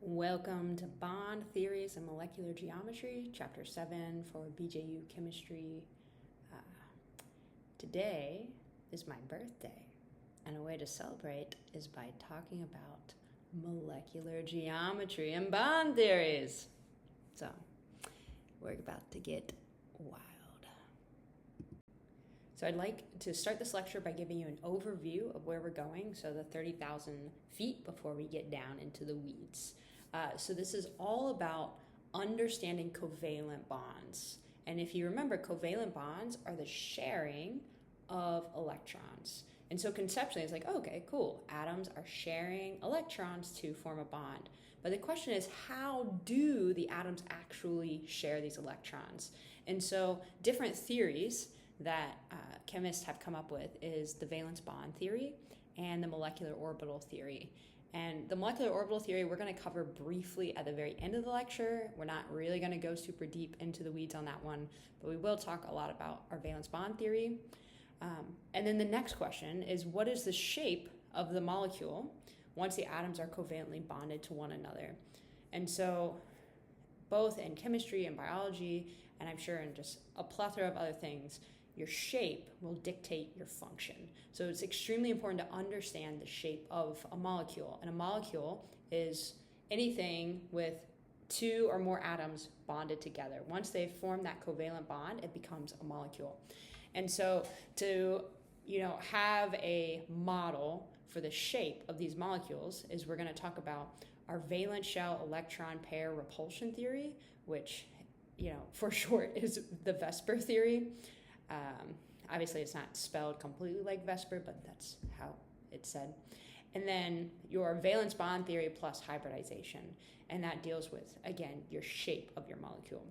Welcome to Bond Theories and Molecular Geometry, Chapter 7 for BJU Chemistry. Today is my birthday, and a way to celebrate is by talking about molecular geometry and bond theories. So, we're about to get wild. So I'd like to start this lecture by giving you an overview of where we're going, so the 30,000 feet before we get down into the weeds. So this is all about understanding covalent bonds. And if you remember, covalent bonds are the sharing of electrons. And so conceptually, it's like, okay, cool. Atoms are sharing electrons to form a bond. But the question is, how do the atoms actually share these electrons? And so different theories that chemists have come up with is the valence bond theory and the molecular orbital theory. And the molecular orbital theory we're going to cover briefly at the very end of the lecture. We're not really going to go super deep into the weeds on that one, but we will talk a lot about our valence bond theory. And then the next question is, what is the shape of the molecule once the atoms are covalently bonded to one another? And so both in chemistry and biology, and I'm sure in just a plethora of other things, your shape will dictate your function. So it's extremely important to understand the shape of a molecule. And a molecule is anything with two or more atoms bonded together. Once they've formed that covalent bond, it becomes a molecule. And so to have a model for the shape of these molecules is we're going to talk about our valence shell electron pair repulsion theory, which for short is the VSEPR theory. Obviously, it's not spelled completely like VSEPR, but that's how it's said. And then your valence bond theory plus hybridization, and that deals with, again, your shape of your molecule.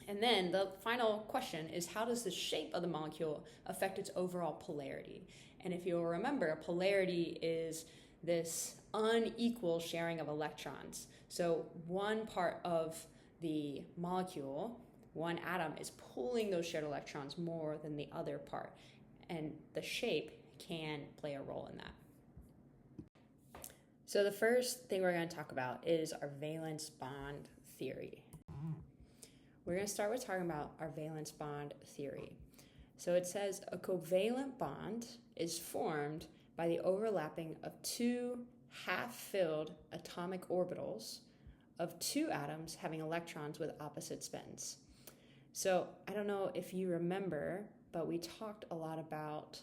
And then the final question is, how does the shape of the molecule affect its overall polarity? And if you'll remember, polarity is this unequal sharing of electrons. So one part of the molecule, one atom, is pulling those shared electrons more than the other part, and the shape can play a role in that. So the first thing we're going to talk about is our valence bond theory. We're going to start with talking about our valence bond theory. So it says a covalent bond is formed by the overlapping of two half-filled atomic orbitals of two atoms having electrons with opposite spins. So I don't know if you remember, but we talked a lot about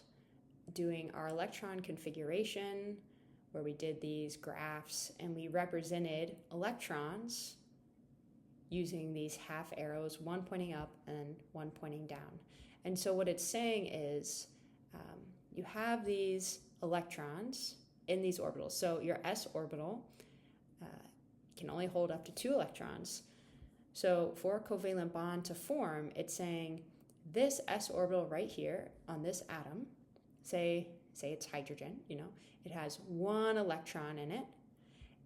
doing our electron configuration, where we did these graphs and we represented electrons using these half arrows, one pointing up and one pointing down. And so what it's saying is you have these electrons in these orbitals. So your s orbital can only hold up to two electrons. So for a covalent bond to form, it's saying this s orbital right here on this atom, say it's hydrogen, it has one electron in it,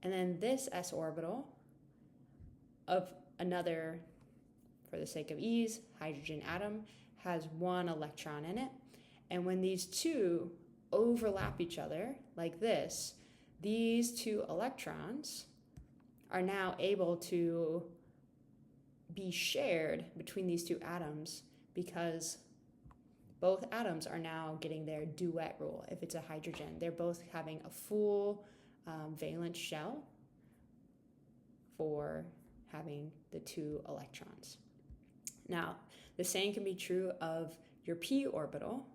and then this s orbital of another, for the sake of ease, hydrogen atom has one electron in it. And when these two overlap each other like this, these two electrons are now able to be shared between these two atoms because both atoms are now getting their duet rule. If it's a hydrogen, they're both having a full valence shell for having the two electrons. Now, the same can be true of your p orbital.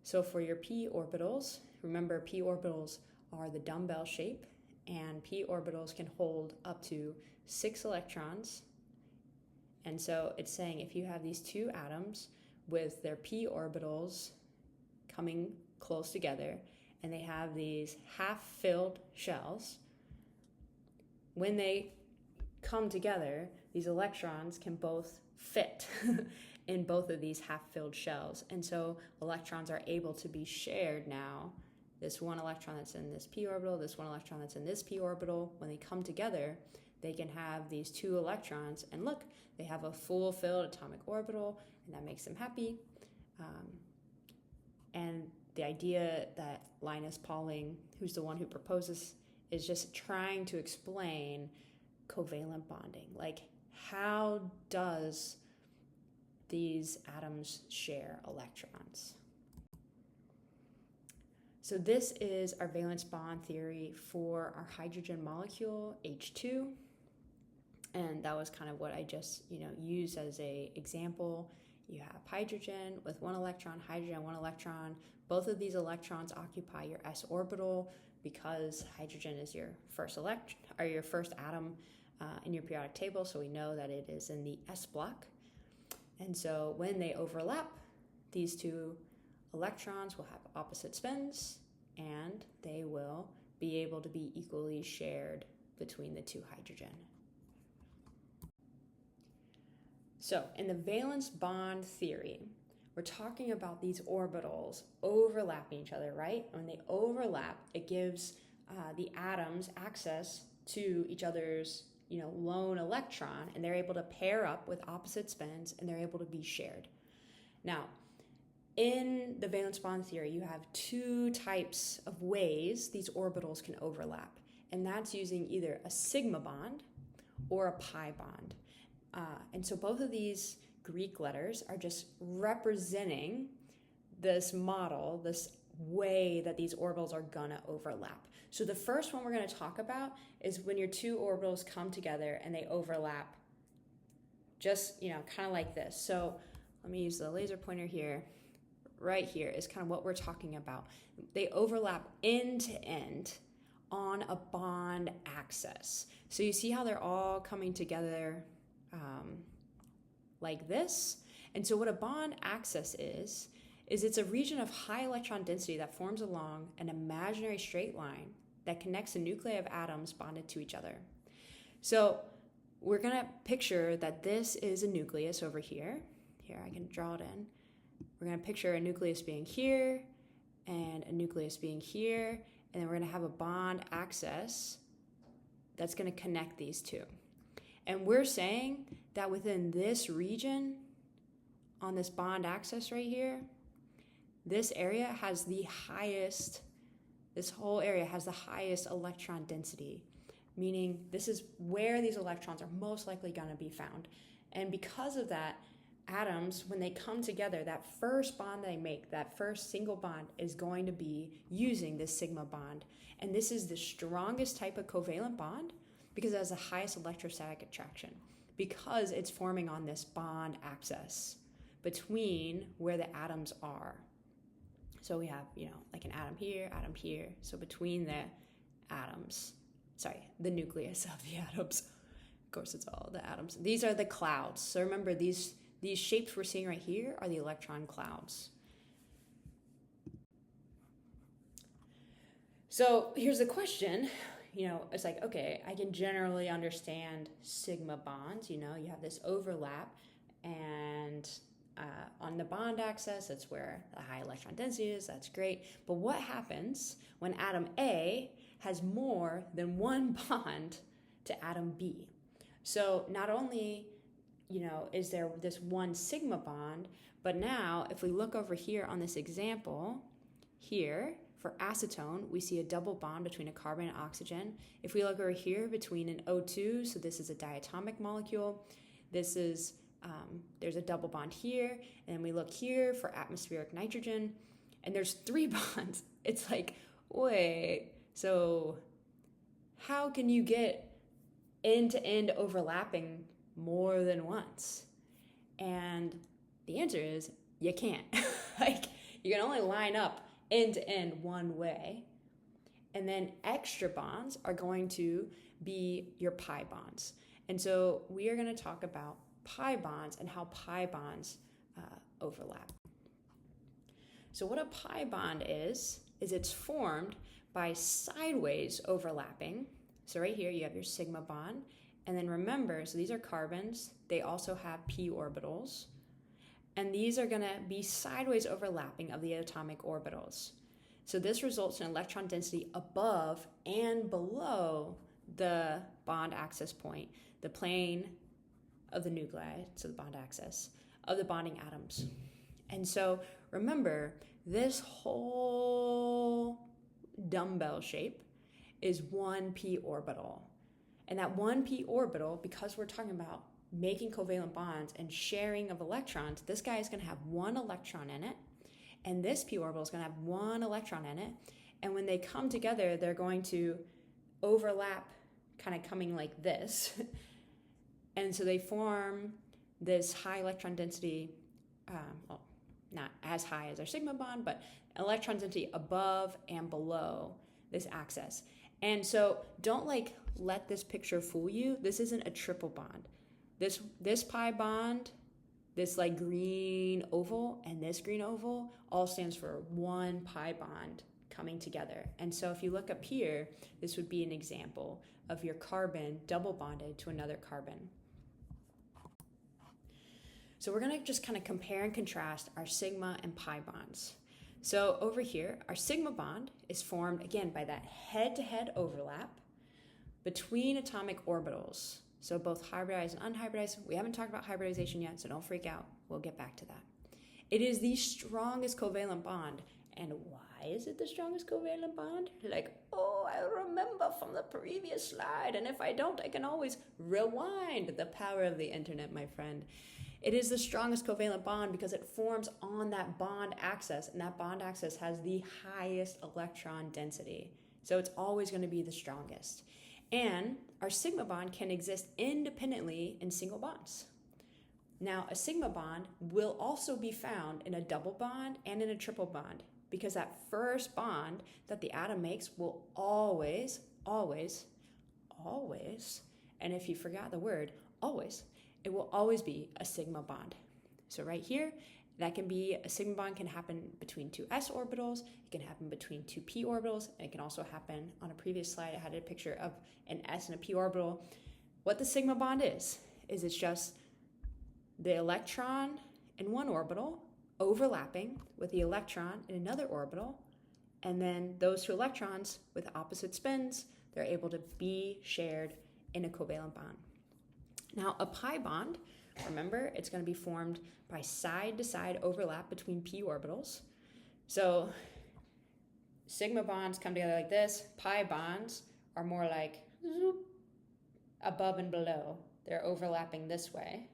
So for your p orbitals, remember p orbitals are the dumbbell shape, and p orbitals can hold up to 6 electrons. And so it's saying if you have these two atoms with their p orbitals coming close together and they have these half-filled shells, when they come together, these electrons can both fit in both of these half-filled shells. And so electrons are able to be shared now. This one electron that's in this p orbital, this one electron that's in this p orbital, when they come together, they can have these two electrons, and look, they have a full filled atomic orbital, and that makes them happy. And the idea that Linus Pauling, who's the one who proposes is just trying to explain covalent bonding. Like, how does these atoms share electrons? So this is our valence bond theory for our hydrogen molecule, H2. And that was kind of what I just, used as a example. You have hydrogen with one electron, hydrogen, one electron. Both of these electrons occupy your s orbital because hydrogen is your first your first atom in your periodic table, so we know that it is in the s block. And so when they overlap, these two electrons will have opposite spins, and they will be able to be equally shared between the two hydrogen. So in the valence bond theory, we're talking about these orbitals overlapping each other, right? When they overlap, it gives the atoms access to each other's lone electron, and they're able to pair up with opposite spins, and they're able to be shared. Now, in the valence bond theory, you have two types of ways these orbitals can overlap, and that's using either a sigma bond or a pi bond. And so both of these Greek letters are just representing this model, this way that these orbitals are gonna overlap. So the first one we're gonna talk about is when your two orbitals come together and they overlap, just, kind of like this. So let me use the laser pointer here. Right here is kind of what we're talking about. They overlap end to end on a bond axis. So you see how they're all coming together like this? And so what a bond axis is it's a region of high electron density that forms along an imaginary straight line that connects the nuclei of atoms bonded to each other. So we're gonna picture that this is a nucleus over here. Here, I can draw it in. We're gonna picture a nucleus being here and a nucleus being here, and then we're gonna have a bond axis that's gonna connect these two. And we're saying that within this region, on this bond axis right here, this area has the highest, this whole area has the highest electron density, meaning this is where these electrons are most likely going to be found. And because of that, atoms, when they come together, that first bond they make, that first single bond, is going to be using this sigma bond. And this is the strongest type of covalent bond because it has the highest electrostatic attraction, because it's forming on this bond axis between where the atoms are. So we have, like an atom here. So between the atoms, the nucleus of the atoms. Of course, it's all the atoms. These are the clouds. So remember, these shapes we're seeing right here are the electron clouds. So here's the question. It's like, okay, I can generally understand sigma bonds. You have this overlap, and on the bond axis, that's where the high electron density is. That's great. But what happens when atom A has more than one bond to atom B? So not only, is there this one sigma bond, but now if we look over here on this example here, for acetone, we see a double bond between a carbon and oxygen. If we look over here between an O2, so this is a diatomic molecule, this is there's a double bond here, and then we look here for atmospheric nitrogen, and there's 3 bonds. It's like, wait, so how can you get end-to-end overlapping more than once? And the answer is, you can't. You can only line up end-to-end one way, and then extra bonds are going to be your pi bonds. And so we are going to talk about pi bonds and how pi bonds overlap. So what a pi bond is it's formed by sideways overlapping. So right here you have your sigma bond, and then remember, so these are carbons, they also have p orbitals, and these are going to be sideways overlapping of the atomic orbitals. So this results in electron density above and below the bond axis point, the plane of the nuclei, so the bond axis, of the bonding atoms. And so remember, this whole dumbbell shape is 1p orbital. And that 1p orbital, because we're talking about making covalent bonds and sharing of electrons, this guy is going to have one electron in it, and this p orbital is going to have one electron in it. And when they come together, they're going to overlap, kind of coming like this. And so they form this high electron density, well, not as high as our sigma bond, but electron density above and below this axis. And so don't let this picture fool you. This isn't a triple bond. This pi bond, this green oval, and this green oval all stands for one pi bond coming together. And so if you look up here, this would be an example of your carbon double bonded to another carbon. So we're going to just kind of compare and contrast our sigma and pi bonds. So over here, our sigma bond is formed, again, by that head-to-head overlap between atomic orbitals. So both hybridized and unhybridized. We haven't talked about hybridization yet, so don't freak out. We'll get back to that. It is the strongest covalent bond. And why is it the strongest covalent bond? Oh, I remember from the previous slide. And if I don't, I can always rewind. The power of the internet, my friend. It is the strongest covalent bond because it forms on that bond axis, and that bond axis has the highest electron density. So it's always going to be the strongest. And our sigma bond can exist independently in single bonds. Now, a sigma bond will also be found in a double bond and in a triple bond, because that first bond that the atom makes will always, and if you forgot the word, always, it will always be a sigma bond. So right here, that can be a sigma bond can happen between two s orbitals, it can happen between two p orbitals, and it can also happen, on a previous slide, I had a picture of an s and a p orbital. What the sigma bond is it's just the electron in one orbital overlapping with the electron in another orbital, and then those two electrons with opposite spins, they're able to be shared in a covalent bond. Now, a pi bond, remember, it's going to be formed by side-to-side overlap between p orbitals. So sigma bonds come together like this. Pi bonds are more like zoop, above and below. They're overlapping this way.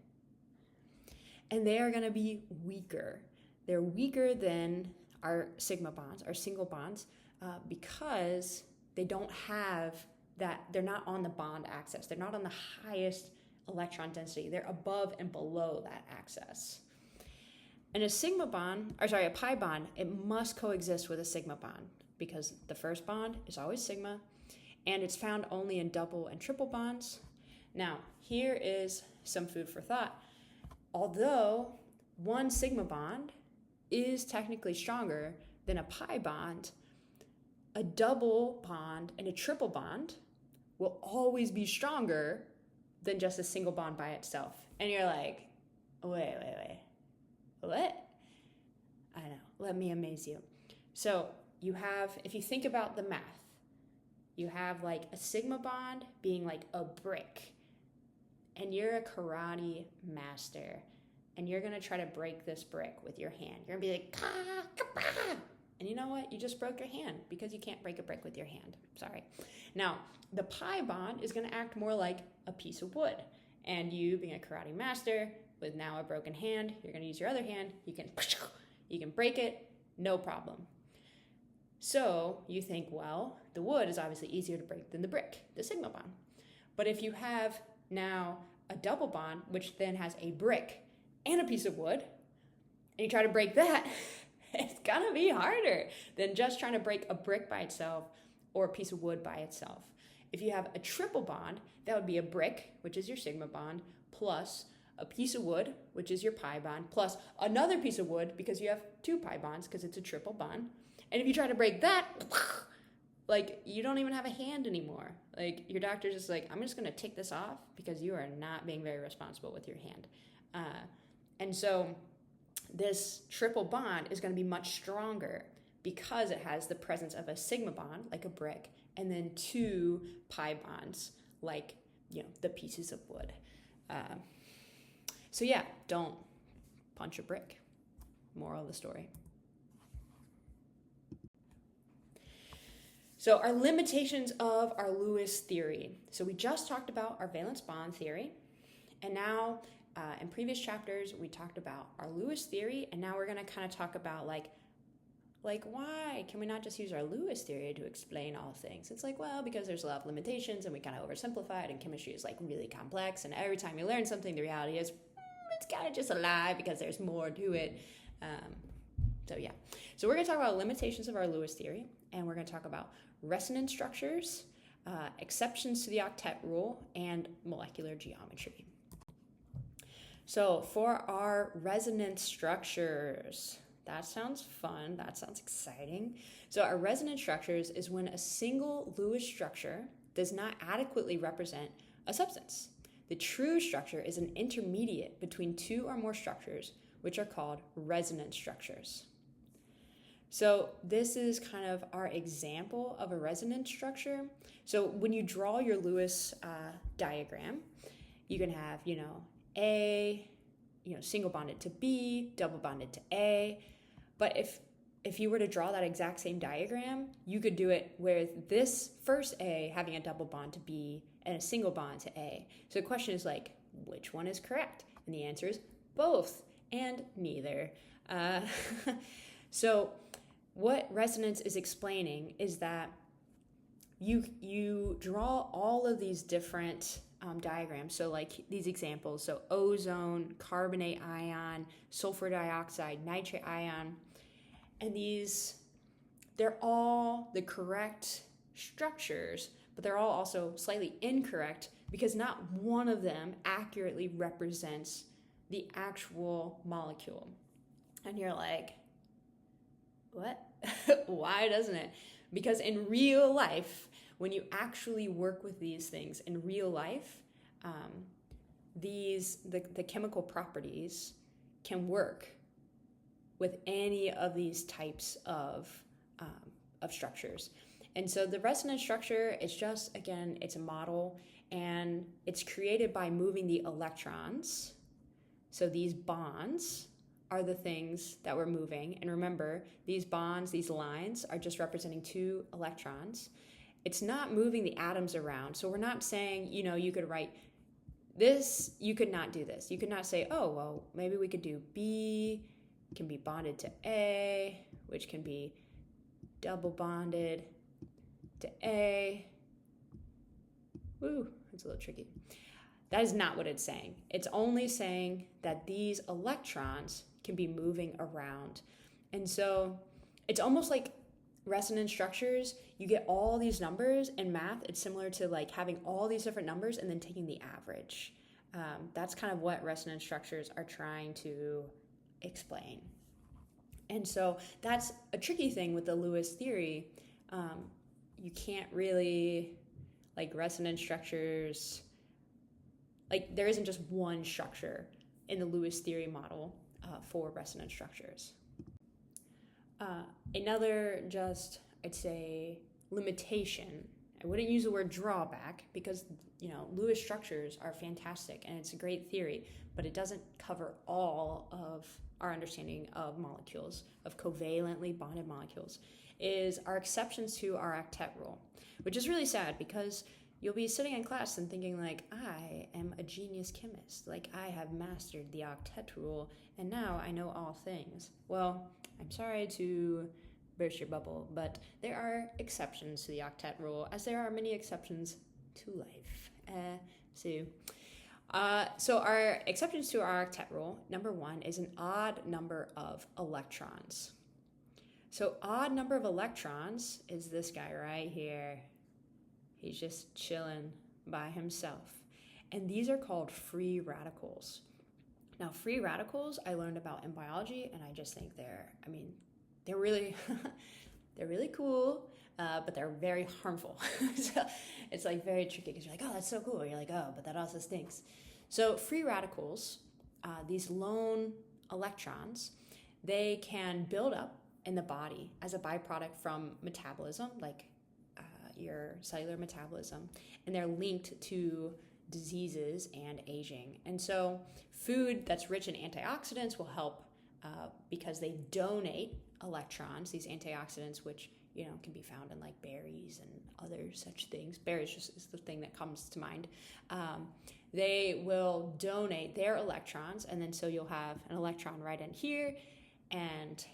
And they are going to be weaker. They're weaker than our sigma bonds, our single bonds, because they don't have that, they're not on the bond axis. They're not on the highest electron density. They're above and below that axis. And a pi bond, it must coexist with a sigma bond because the first bond is always sigma, and it's found only in double and triple bonds. Now, here is some food for thought. Although one sigma bond is technically stronger than a pi bond, a double bond and a triple bond will always be stronger than just a single bond by itself. And you're like, wait, what? I know, let me amaze you. So you have, if you think about the math, you have a sigma bond being like a brick, and you're a karate master, and you're gonna try to break this brick with your hand. You're gonna be like, and you know what? You just broke your hand because you can't break a brick with your hand. Sorry. Now, the pi bond is gonna act more like a piece of wood, and you, being a karate master with now a broken hand, you're gonna use your other hand. You can break it, no problem. So you think, well, the wood is obviously easier to break than the brick, the sigma bond. But if you have now a double bond, which then has a brick and a piece of wood, and you try to break that, it's gonna be harder than just trying to break a brick by itself or a piece of wood by itself. If you have a triple bond, that would be a brick, which is your sigma bond, plus a piece of wood, which is your pi bond, plus another piece of wood because you have two pi bonds because it's a triple bond. And if you try to break that, you don't even have a hand anymore. Your doctor's just like, I'm just going to take this off because you are not being very responsible with your hand. And so this triple bond is going to be much stronger because it has the presence of a sigma bond, like a brick, and then two pi bonds, like, the pieces of wood. So yeah, don't punch a brick. Moral of the story. So our limitations of our Lewis theory. So we just talked about our valence bond theory, and now in previous chapters we talked about our Lewis theory, and now we're going to kind of talk about like why can we not just use our Lewis theory to explain all things? It's like, well, because there's a lot of limitations and we kind of oversimplify it, and chemistry is like really complex, and every time you learn something, the reality is it's kind of just a lie because there's more to it. So we're going to talk about limitations of our Lewis theory, and we're going to talk about resonance structures, exceptions to the octet rule, and molecular geometry. So for our resonance structures, that sounds fun, that sounds exciting. So our resonance structures is when a single Lewis structure does not adequately represent a substance. The true structure is an intermediate between two or more structures, which are called resonance structures. So this is kind of our example of a resonance structure. So when you draw your Lewis diagram, you can have, A, single bonded to B, double bonded to A. But if you were to draw that exact same diagram, you could do it with this first A having a double bond to B and a single bond to A. So the question is like, which one is correct? And the answer is both and neither. So what resonance is explaining is that you draw all of these different diagrams. So like these examples, so ozone, carbonate ion, sulfur dioxide, nitrate ion, and they're all the correct structures, but they're all also slightly incorrect because not one of them accurately represents the actual molecule. And you're like, what? Why doesn't it? Because in real life, when you actually work with these things in real life, the chemical properties can work with any of these types of structures. And so the resonance structure is just, again, it's a model, and it's created by moving the electrons. So these bonds are the things that we're moving. And remember, these bonds, these lines are just representing two electrons. It's not moving the atoms around. So we're not saying, you could write this, you could not do this. You could not say, oh, well, maybe we could do B, can be bonded to A, which can be double bonded to A. Woo, it's a little tricky. That is not what it's saying. It's only saying that these electrons can be moving around. And so it's almost like resonance structures. You get all these numbers in math. It's similar to like having all these different numbers and then taking the average. That's kind of what resonance structures are trying to explain. And so that's a tricky thing with the Lewis theory. You can't really, like resonance structures, like there isn't just one structure in the Lewis theory model for resonance structures. Another just, I'd say, limitation, I wouldn't use the word drawback because, Lewis structures are fantastic and it's a great theory, but it doesn't cover all of our understanding of molecules, of covalently bonded molecules, is our exceptions to our octet rule, which is really sad because you'll be sitting in class and thinking like, I am a genius chemist, like I have mastered the octet rule and now I know all things. Well, I'm sorry to burst your bubble, but there are exceptions to the octet rule, as there are many exceptions to life. So our exceptions to our octet rule, number one, is an odd number of electrons. So odd number of electrons is this guy right here. He's just chilling by himself. And these are called free radicals. Now, free radicals I learned about in biology, and I just think they're really, they're really cool, but they're very harmful. So it's like very tricky because you're like, oh, that's so cool. You're like, oh, but that also stinks. So free radicals, these lone electrons, they can build up in the body as a byproduct from metabolism, like your cellular metabolism, and they're linked to diseases and aging. And so food that's rich in antioxidants will help because they donate electrons, these antioxidants, which can be found in like berries and other such things. Berries just is the thing that comes to mind. They will donate their electrons, and then so you'll have an electron right in here, and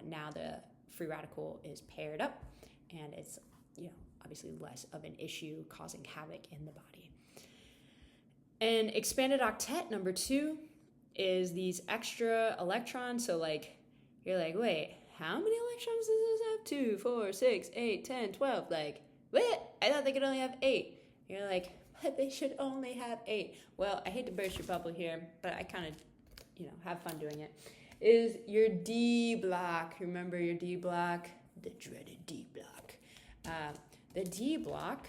now the free radical is paired up, and it's obviously less of an issue causing havoc in the body. And expanded octet number 2 is these extra electrons. So like you're like, wait, how many electrons does this have? 2, 4, 6, 8, 10, 12. Like, what? I thought they could only have 8. You're like, but they should only have 8. Well, I hate to burst your bubble here, but I kind of have fun doing it. Is your D block. Remember your D block? The dreaded D block. The D block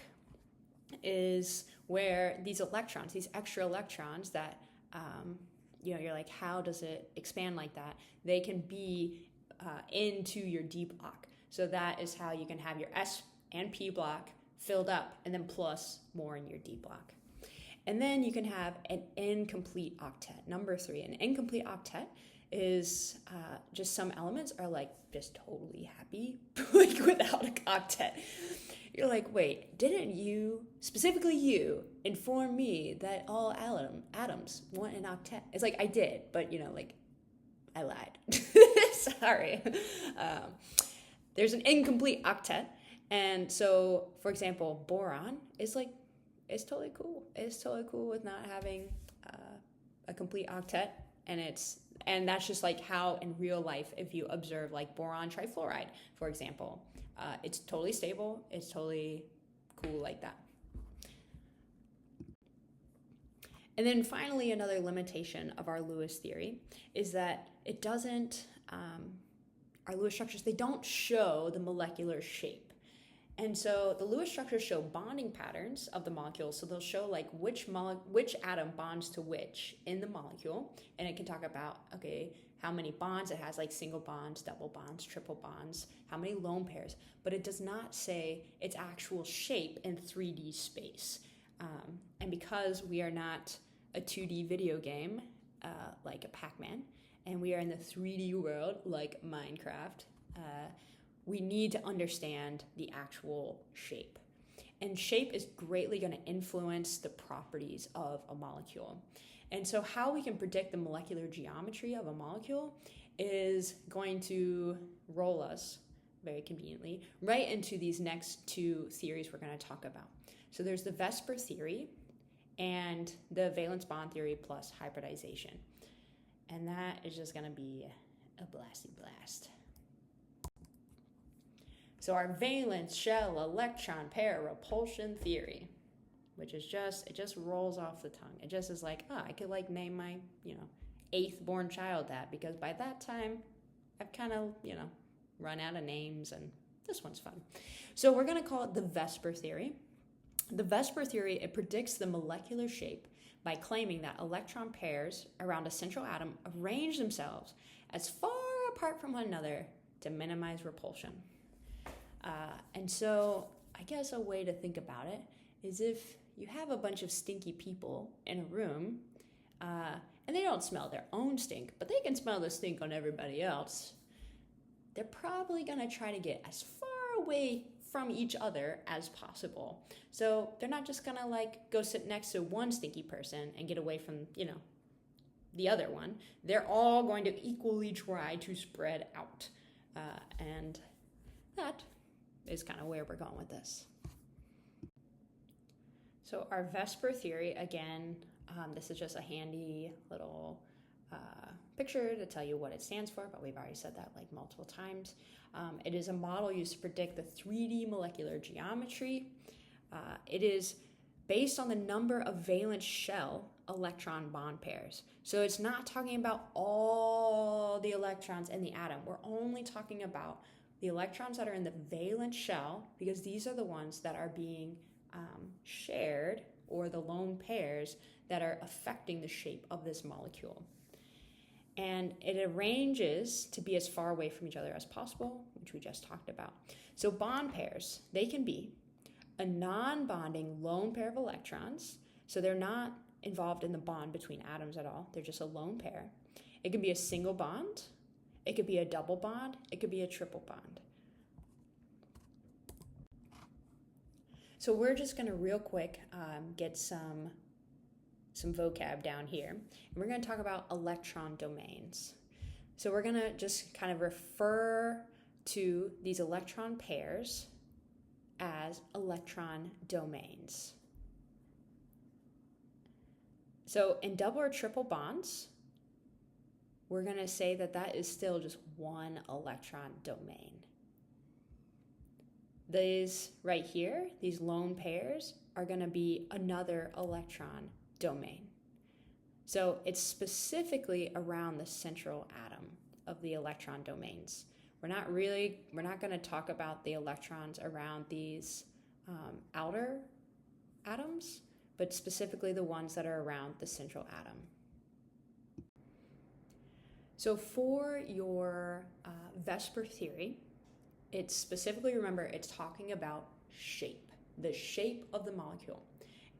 is where these electrons, these extra electrons that, you're like, how does it expand like that? They can be into your D block. So that is how you can have your S and P block filled up and then plus more in your D block. And then you can have an incomplete octet. Number 3, an incomplete octet is just some elements are like just totally happy like without a octet. You're like, wait, didn't you, specifically you, inform me that all atoms want an octet? It's like, I did, but I lied. Sorry. There's an incomplete octet. And so, for example, boron is like, it's totally cool. It's totally cool with not having a complete octet. And that's just like how in real life, if you observe like boron trifluoride, for example, it's totally stable. It's totally cool like that. And then finally, another limitation of our Lewis theory is that it doesn't, our Lewis structures, they don't show the molecular shape. And so the Lewis structures show bonding patterns of the molecules. So they'll show like which atom bonds to which in the molecule. And it can talk about, okay, how many bonds it has, like single bonds, double bonds, triple bonds, how many lone pairs. But it does not say its actual shape in 3D space. And because we are not a 2D video game like a Pac-Man, and we are in the 3D world like Minecraft, we need to understand the actual shape. And shape is greatly going to influence the properties of a molecule. And so how we can predict the molecular geometry of a molecule is going to roll us, very conveniently, right into these next 2 theories we're going to talk about. So there's the VSEPR theory and the valence bond theory plus hybridization. And that is just going to be a blasty blast. So our valence shell electron pair repulsion theory, which is it just rolls off the tongue. It just is like, I could like name my, 8th born child that, because by that time I've kind of, run out of names, and this one's fun. So we're going to call it the VSEPR theory. The VSEPR theory, it predicts the molecular shape by claiming that electron pairs around a central atom arrange themselves as far apart from one another to minimize repulsion. And so I guess a way to think about it is if you have a bunch of stinky people in a room, and they don't smell their own stink, but they can smell the stink on everybody else, they're probably going to try to get as far away from each other as possible. So they're not just going to like go sit next to one stinky person and get away from, the other one. They're all going to equally try to spread out. And that is kind of where we're going with this. So our VSEPR theory, again, this is just a handy little picture to tell you what it stands for, but we've already said that like multiple times. It is a model used to predict the 3D molecular geometry. It is based on the number of valence shell electron bond pairs. So it's not talking about all the electrons in the atom. We're only talking about the electrons that are in the valence shell, because these are the ones that are being shared, or the lone pairs that are affecting the shape of this molecule. And it arranges to be as far away from each other as possible, which we just talked about. So bond pairs, they can be a non-bonding lone pair of electrons. So they're not involved in the bond between atoms at all. They're just a lone pair. It can be a single bond. It could be a double bond. It could be a triple bond. So we're just going to real quick get some vocab down here. And we're going to talk about electron domains. So we're going to just kind of refer to these electron pairs as electron domains. So in double or triple bonds, we're going to say that that is still just one electron domain. These right here, these lone pairs, are going to be another electron domain. So it's specifically around the central atom of the electron domains. We're not going to talk about the electrons around these outer atoms, but specifically the ones that are around the central atom. So for your VSEPR theory, it's specifically, remember, it's talking about shape, the shape of the molecule.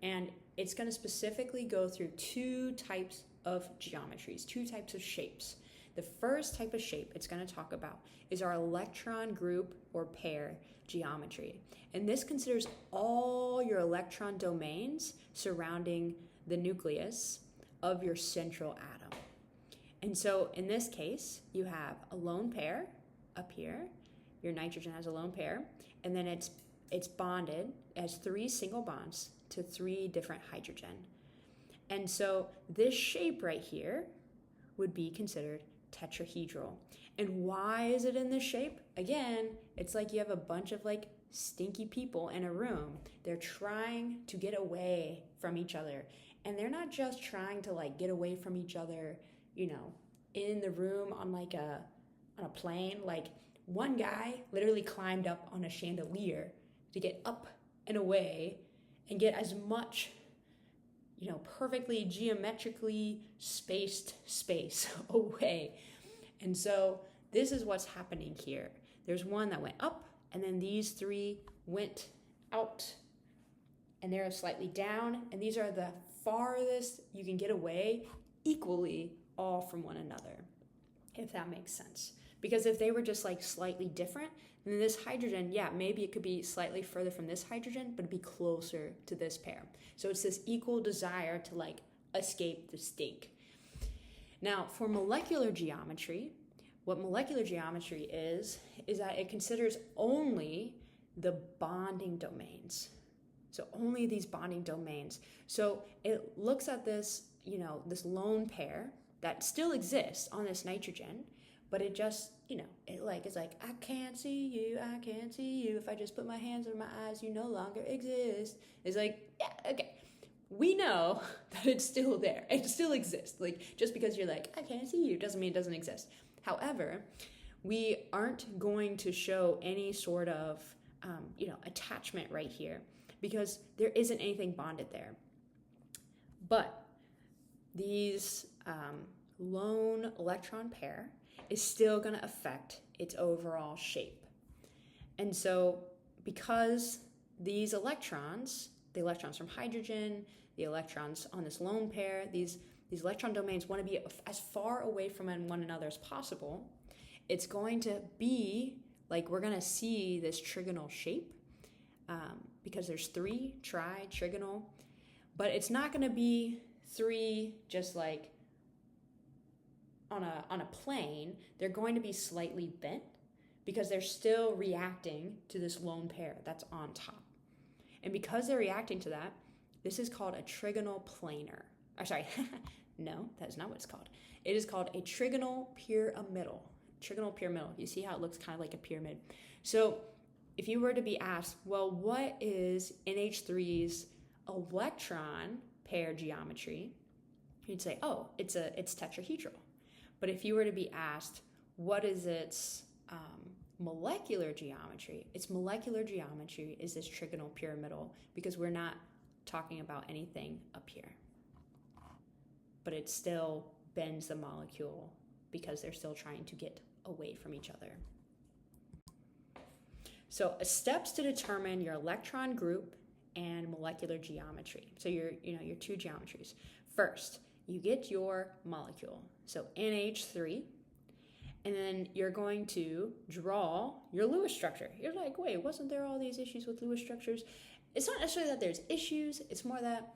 And it's going to specifically go through two types of geometries, two types of shapes. The first type of shape it's going to talk about is our electron group or pair geometry. And this considers all your electron domains surrounding the nucleus of your central atom. And so in this case, you have a lone pair up here. Your nitrogen has a lone pair, and then it's bonded as 3 single bonds to 3 different hydrogen. And so this shape right here would be considered tetrahedral. And why is it in this shape? Again, it's like you have a bunch of like stinky people in a room. They're trying to get away from each other. And they're not just trying to like get away from each other, you know, in the room on a plane. Like one guy literally climbed up on a chandelier to get up and away and get as much, you know, perfectly geometrically spaced space away. And so this is what's happening here. There's one that went up, and then these 3 went out, and they're slightly down, and these are the farthest you can get away equally all from one another, if that makes sense. Because if they were just like slightly different, then this hydrogen, yeah, maybe it could be slightly further from this hydrogen, but it'd be closer to this pair. So it's this equal desire to like escape the stink. Now, for molecular geometry, what molecular geometry is that it considers only the bonding domains. So only these bonding domains. So it looks at this, you know, this lone pair that still exists on this nitrogen, but it just, you know, it's like, I can't see you, I can't see you. If I just put my hands over my eyes, you no longer exist. It's like, yeah, okay. We know that it's still there. It still exists. Like, just because you're like, I can't see you, doesn't mean it doesn't exist. However, we aren't going to show any sort of, attachment right here because there isn't anything bonded there. But these lone electron pair is still going to affect its overall shape. And so because these electrons, the electrons from hydrogen, the electrons on this lone pair, these electron domains want to be as far away from one another as possible, it's going to be like we're going to see this trigonal shape because there's 3 trigonal, but it's not going to be 3 just like on a plane. They're going to be slightly bent because they're still reacting to this lone pair that's on top. And because they're reacting to that, this is called a trigonal planar. No, that is not what it's called. It is called a trigonal pyramidal. Trigonal pyramidal. You see how it looks kind of like a pyramid. So if you were to be asked, well, what is NH3's electron pair geometry? You'd say, oh, it's tetrahedral. But if you were to be asked, what is its molecular geometry? Its molecular geometry is this trigonal pyramidal because we're not talking about anything up here. But it still bends the molecule because they're still trying to get away from each other. So steps to determine your electron group and molecular geometry. So your 2 geometries. First, you get your molecule. So NH3, and then you're going to draw your Lewis structure. You're like, wait, wasn't there all these issues with Lewis structures? it's not necessarily that there's issues, it's more that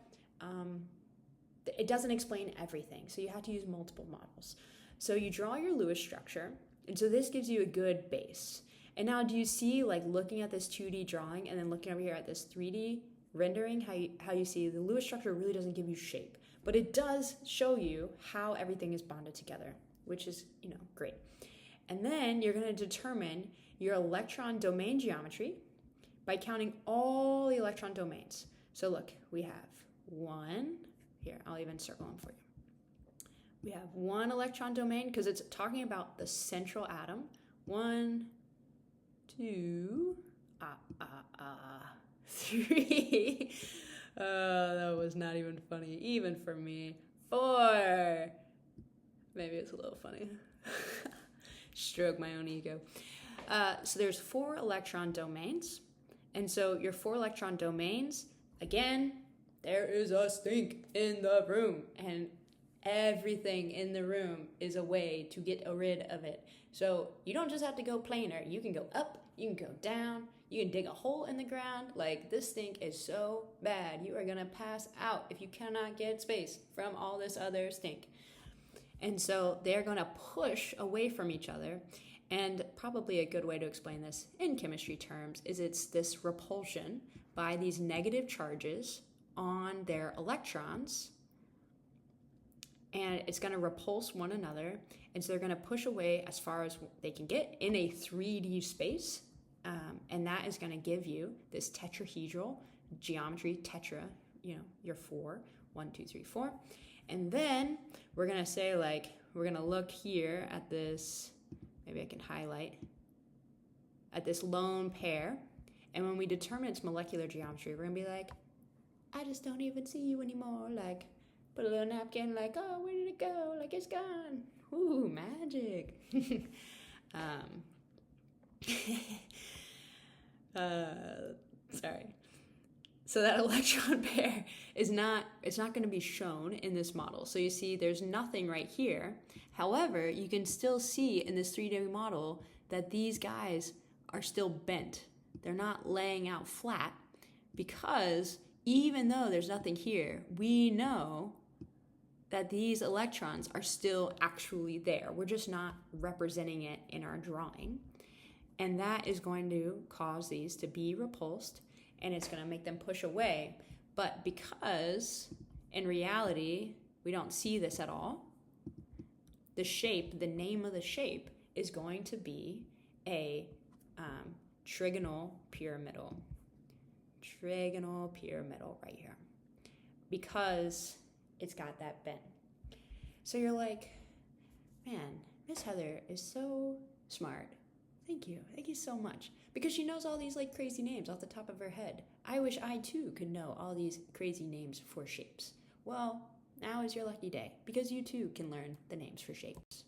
it doesn't explain everything. So you have to use multiple models. So you draw your Lewis structure, and so this gives you a good base. And now do you see, like, looking at this 2D drawing and then looking over here at this 3D rendering, how you see the Lewis structure really doesn't give you shape, but it does show you how everything is bonded together, which is, great. And then you're going to determine your electron domain geometry by counting all the electron domains. So look, we have one, here, I'll even circle them for you. We have one electron domain because it's talking about the central atom. 1, 2, 3. That was not even funny, even for me. 4. Maybe it's a little funny. Stroke my own ego. So there's 4 electron domains. And so your 4 electron domains, again, there is a stink in the room. And everything in the room is a way to get rid of it. So you don't just have to go planar. You can go up, you can go down, you can dig a hole in the ground. Like, this stink is so bad. You are going to pass out if you cannot get space from all this other stink. And so they're going to push away from each other. And probably a good way to explain this in chemistry terms is it's this repulsion by these negative charges on their electrons. And it's going to repulse one another. And so they're going to push away as far as they can get in a 3D space. And that is going to give you this tetrahedral geometry, tetra, your 4, 1, 2, 3, 4. And then we're going to say, like, we're going to look here at this, maybe I can highlight, at this lone pair. And when we determine its molecular geometry, we're going to be like, I just don't even see you anymore. Like, put a little napkin, like, oh, where did it go? Like, it's gone. Ooh, magic. Sorry. So that electron pair it's not going to be shown in this model. So you see there's nothing right here. However, you can still see in this 3D model that these guys are still bent. They're not laying out flat because even though there's nothing here, we know that these electrons are still actually there. We're just not representing it in our drawing. And that is going to cause these to be repulsed, and it's going to make them push away. But because in reality, we don't see this at all, the shape, the name of the shape is going to be a trigonal pyramidal. Trigonal pyramidal right here. Because it's got that bend. So you're like, man, Miss Heather is so smart. Thank you so much. Because she knows all these like crazy names off the top of her head. I wish I too could know all these crazy names for shapes. Well, now is your lucky day because you too can learn the names for shapes.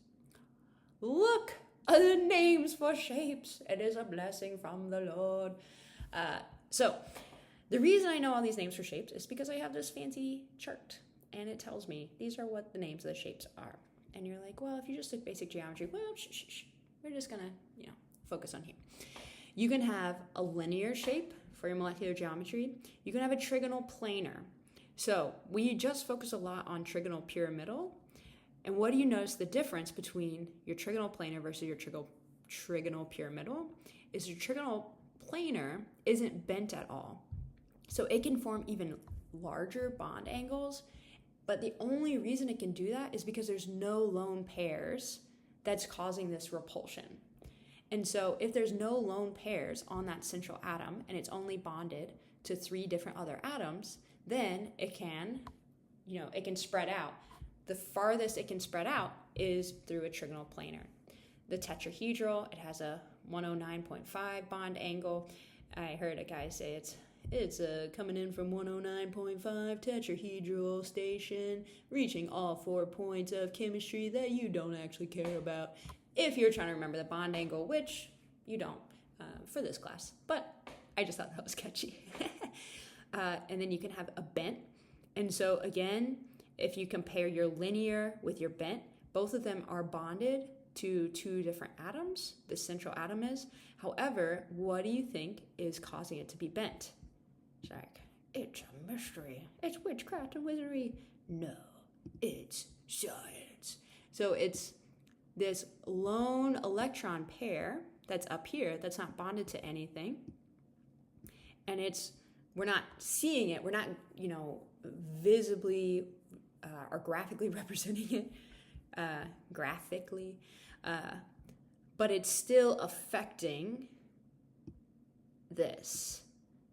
Look at the names for shapes. It is a blessing from the Lord. So the reason I know all these names for shapes is because I have this fancy chart and it tells me these are what the names of the shapes are. And you're like, well, if you just took basic geometry, well, we're just gonna, focus on here. You can have a linear shape for your molecular geometry. You can have a trigonal planar. So we just focus a lot on trigonal pyramidal. And what do you notice the difference between your trigonal planar versus your trigonal pyramidal is your trigonal planar isn't bent at all. So it can form even larger bond angles, but the only reason it can do that is because there's no lone pairs that's causing this repulsion. And so if there's no lone pairs on that central atom and it's only bonded to 3 different other atoms, then it can, it can spread out. The farthest it can spread out is through a trigonal planar. The tetrahedral, it has a 109.5 bond angle. I heard a guy say it's coming in from 109.5 tetrahedral station, reaching all 4 points of chemistry that you don't actually care about. If you're trying to remember the bond angle, which you don't for this class, but I just thought that was catchy. And then you can have a bent. And so again, if you compare your linear with your bent, both of them are bonded to 2 different atoms. The central atom is. However, what do you think is causing it to be bent? It's like, it's a mystery. It's witchcraft and wizardry. No, it's science. So it's this lone electron pair that's up here that's not bonded to anything. And we're not seeing it. We're not, visibly or graphically representing it, but it's still affecting this.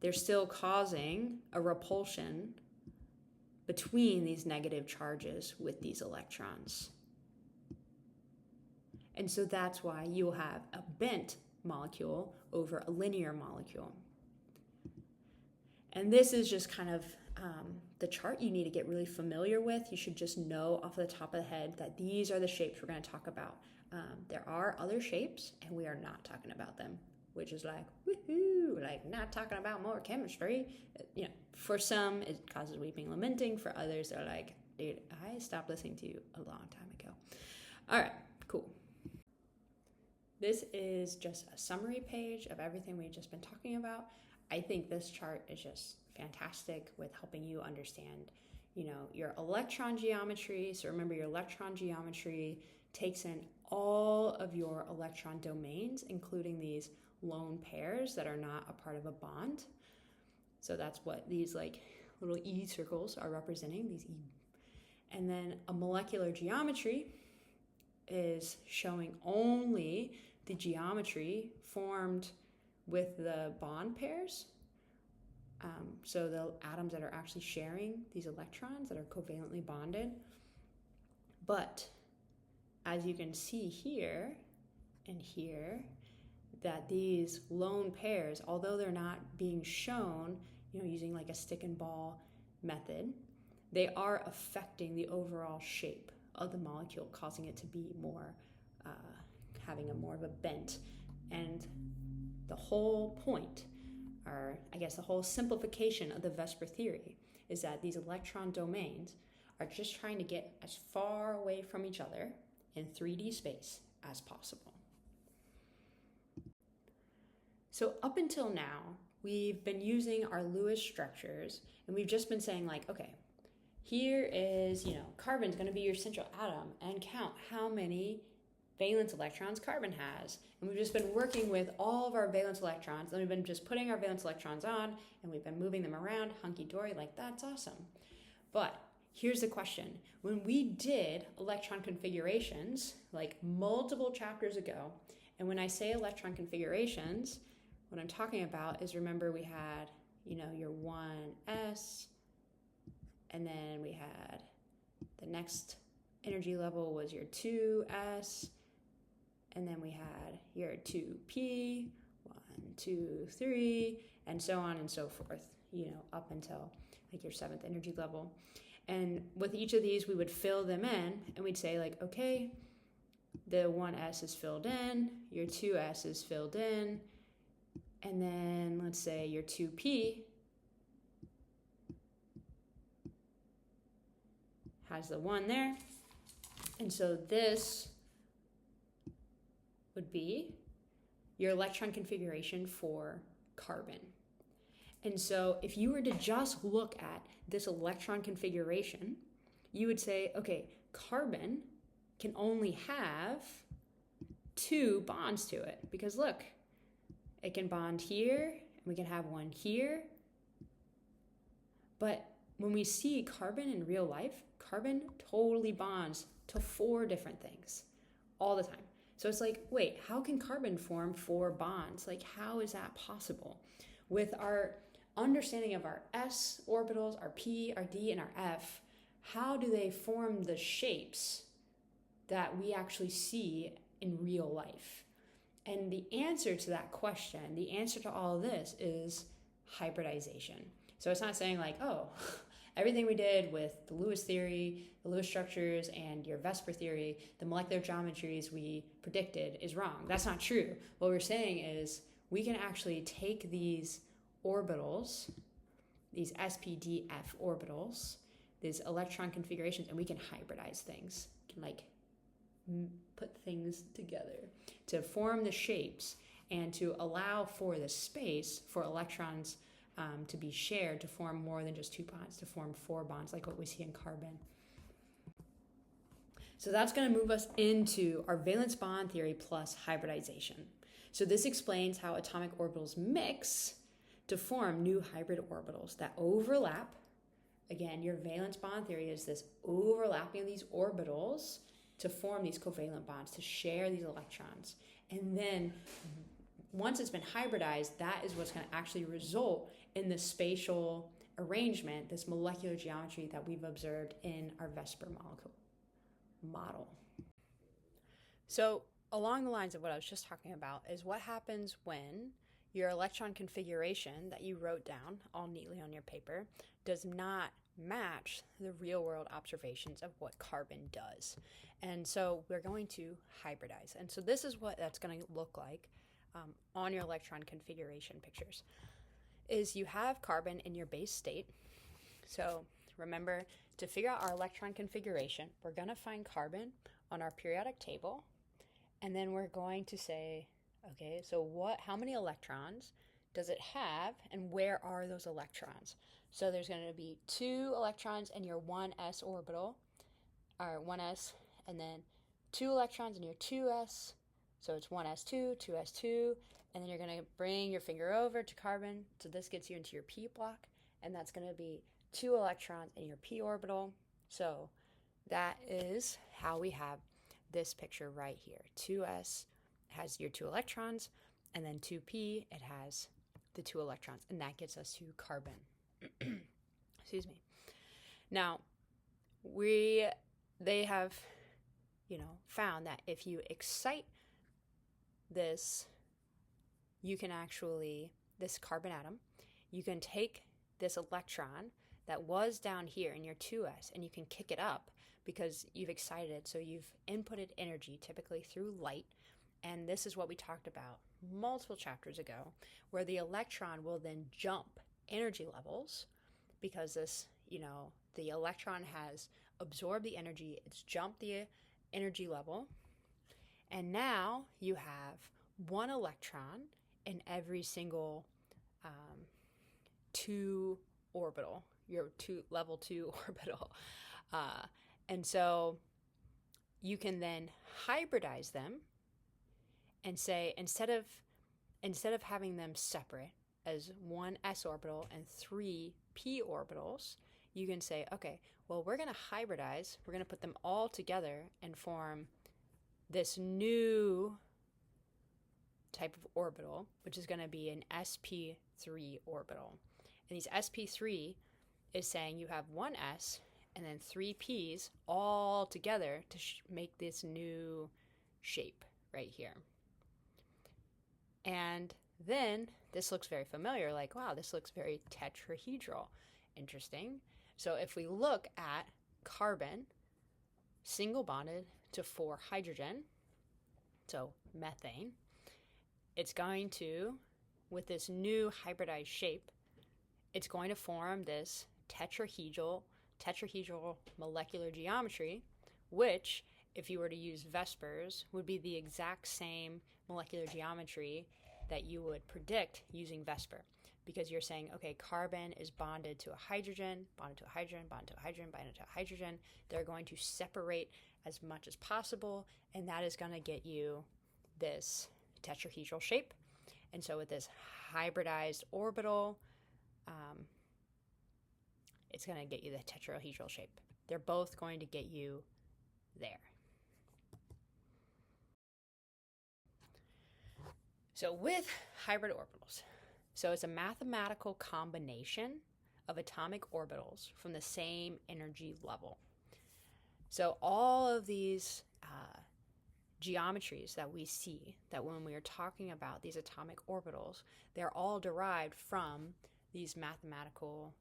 They're still causing a repulsion between these negative charges with these electrons. And so that's why you'll have a bent molecule over a linear molecule. And this is just kind of the chart you need to get really familiar with. You should just know off the top of the head that these are the shapes we're going to talk about. There are other shapes, and we are not talking about them, which is like, woohoo, like not talking about more chemistry. For some, it causes weeping, lamenting. For others, they're like, dude, I stopped listening to you a long time ago. All right, cool. This is just a summary page of everything we've just been talking about. I think this chart is just fantastic with helping you understand, your electron geometry. So remember, your electron geometry takes in all of your electron domains, including these lone pairs that are not a part of a bond. So that's what these like little E circles are representing, these E. And then a molecular geometry is showing only the geometry formed with the bond pairs. So the atoms that are actually sharing these electrons that are covalently bonded. But as you can see here and here, that these lone pairs, although they're not being shown, using like a stick and ball method, they are affecting the overall shape of the molecule, causing it to be more, having a more of a bent. And the whole point, or I guess the whole simplification of the VSEPR theory, is that these electron domains are just trying to get as far away from each other in 3D space as possible. So up until now, we've been using our Lewis structures, and we've just been saying like, okay, here is, carbon's going to be your central atom, and count how many valence electrons carbon has. And we've just been working with all of our valence electrons, and we've been just putting our valence electrons on, and we've been moving them around, hunky-dory, like that's awesome. But here's the question. When we did electron configurations, like multiple chapters ago, and when I say electron configurations, what I'm talking about is, remember we had, your 1s, and then we had the next energy level was your 2s, and then we had your 2p, 1, 2, 3, and so on and so forth, up until like your 7th energy level. And with each of these, we would fill them in, and we'd say like, okay, the 1s is filled in, your 2s is filled in, and then let's say your 2p has the 1 there. And so this would be your electron configuration for carbon. And so if you were to just look at this electron configuration, you would say, okay, carbon can only have 2 bonds to it, because look, it can bond here, and we can have one here. But when we see carbon in real life, carbon totally bonds to 4 different things all the time. So it's like, wait, how can carbon form 4 bonds? Like, how is that possible? With our understanding of our s orbitals, our p, our d, and our f, how do they form the shapes that we actually see in real life? And the answer to that question, the answer to all of this, is hybridization. So it's not saying like, oh, everything we did with the Lewis theory, the Lewis structures, and your VSEPR theory, the molecular geometries we predicted is wrong. That's not true. What we're saying is we can actually take these orbitals, these SPDF orbitals, these electron configurations, and we can hybridize things. We can like put things together to form the shapes and to allow for the space for electrons to be shared to form more than just 2 bonds, to form 4 bonds, like what we see in carbon. So that's going to move us into our valence bond theory plus hybridization. So this explains how atomic orbitals mix to form new hybrid orbitals that overlap. Again, your valence bond theory is this overlapping of these orbitals to form these covalent bonds, to share these electrons. And then once it's been hybridized, that is what's going to actually result in the spatial arrangement, this molecular geometry that we've observed in our VSEPR model. So along the lines of what I was just talking about is what happens when your electron configuration that you wrote down all neatly on your paper does not match the real world observations of what carbon does. And so we're going to hybridize. And so this is what that's going to look like on your electron configuration pictures. Is you have carbon in your base state. So remember, to figure out our electron configuration, we're going to find carbon on our periodic table, and then we're going to say, okay, so how many electrons does it have, and where are those electrons? So there's going to be 2 electrons in your 1s orbital, or 1s, and then 2 electrons in your 2s, so it's 1s2, 2s2, and then you're going to bring your finger over to carbon, so this gets you into your p block, and that's going to be 2 electrons in your p orbital. So that is how we have this picture right here. 2s has your 2 electrons, and then 2p, it has the 2 electrons, and that gets us to carbon. Excuse me. Now, they have, found that if you excite this, you can actually, this carbon atom, you can take this electron that was down here in your 2s, and you can kick it up because you've excited it. So you've inputted energy, typically through light. And this is what we talked about multiple chapters ago, where the electron will then jump energy levels because this, the electron has absorbed the energy, it's jumped the energy level. And now you have 1 electron in every single 2 orbital, your level 2 orbital. And so you can then hybridize them and say, instead of having them separate as 1 s orbital and 3 p orbitals, you can say, okay, well, we're going to hybridize, we're going to put them all together and form this new type of orbital, which is going to be an sp3 orbital. And these sp3 is saying you have 1 s and then 3 p's all together to make this new shape right here. And then this looks very familiar, like, wow, this looks very tetrahedral. Interesting. So if we look at carbon single bonded to 4 hydrogen, so methane, it's going to, with this new hybridized shape, it's going to form this tetrahedral molecular geometry, which, if you were to use VSEPRs, would be the exact same molecular geometry that you would predict using VSEPR. Because you're saying, okay, carbon is bonded to a hydrogen, bonded to a hydrogen, bonded to a hydrogen, bonded to a hydrogen. They're going to separate as much as possible, and that is going to get you this tetrahedral shape. And so with this hybridized orbital, it's going to get you the tetrahedral shape. They're both going to get you there. So with hybrid orbitals, so it's a mathematical combination of atomic orbitals from the same energy level. So all of these geometries that we see, that when we are talking about these atomic orbitals, they're all derived from these mathematical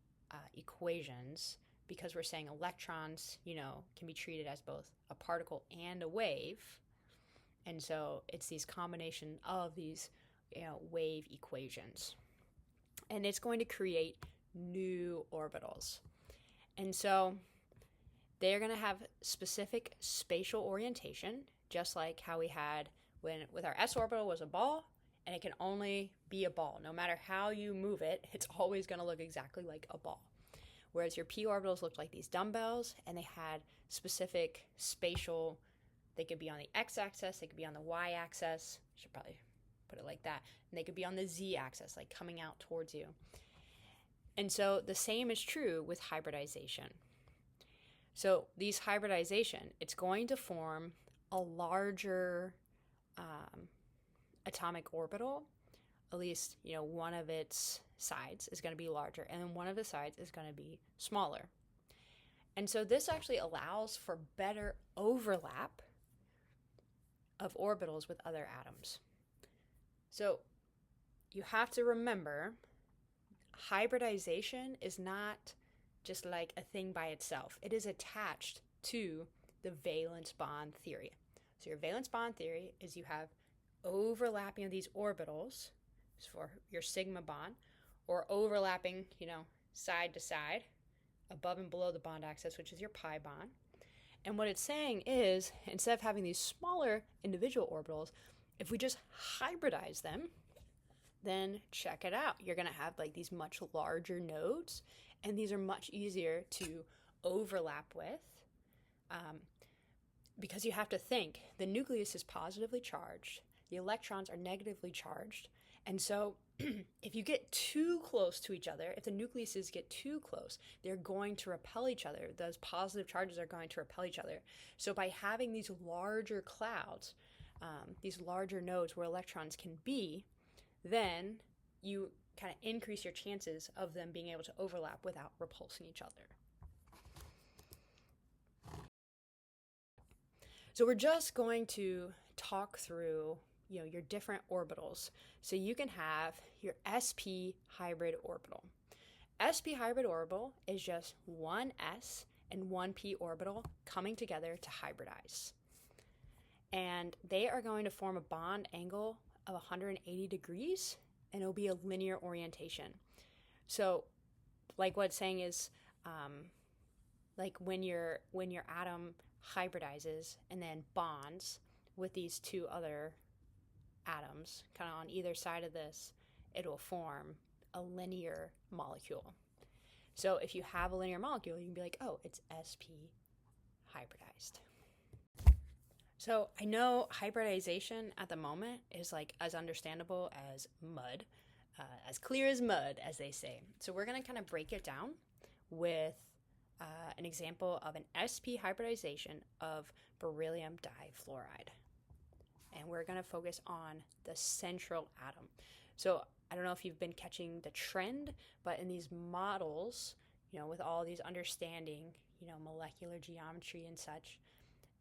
equations, because we're saying electrons, can be treated as both a particle and a wave. And so it's these combination of these wave equations. And it's going to create new orbitals. And so they're going to have specific spatial orientation, just like how we had with our s orbital was a ball, and it can only be a ball. No matter how you move it, it's always going to look exactly like a ball. Whereas your p orbitals looked like these dumbbells, and they had specific spatial, they could be on the x-axis, they could be on the y-axis, I should probably put it like that, and they could be on the z-axis, like coming out towards you. And so the same is true with hybridization. So these hybridization, it's going to form a larger atomic orbital. At least, one of its sides is going to be larger, and then one of the sides is going to be smaller. And so this actually allows for better overlap of orbitals with other atoms. So you have to remember, hybridization is not just like a thing by itself. It is attached to the valence bond theory. So your valence bond theory is you have overlapping of these orbitals for your sigma bond, or overlapping, side to side, above and below the bond axis, which is your pi bond. And what it's saying is, instead of having these smaller individual orbitals, if we just hybridize them, then check it out. You're going to have like these much larger nodes, and these are much easier to overlap with, because you have to think the nucleus is positively charged, the electrons are negatively charged, and so if you get too close to each other, if the nucleuses get too close, they're going to repel each other. Those positive charges are going to repel each other. So by having these larger clouds, these larger nodes where electrons can be, then you kind of increase your chances of them being able to overlap without repulsing each other. So we're just going to talk through your different orbitals. So you can have your sp hybrid orbital. Sp hybrid orbital is just one s and one p orbital coming together to hybridize. And they are going to form a bond angle of 180 degrees, and it'll be a linear orientation. So like what it's saying is, like when your atom hybridizes and then bonds with these two other atoms, kind of on either side of this, it will form a linear molecule. So if you have a linear molecule, you can be like, oh, it's sp hybridized. So I know hybridization at the moment is like as understandable as mud, as clear as mud, as they say. So we're going to kind of break it down with an example of an sp hybridization of beryllium difluoride. And we're going to focus on the central atom. So I don't know if you've been catching the trend, but in these models, with all these understanding, molecular geometry and such,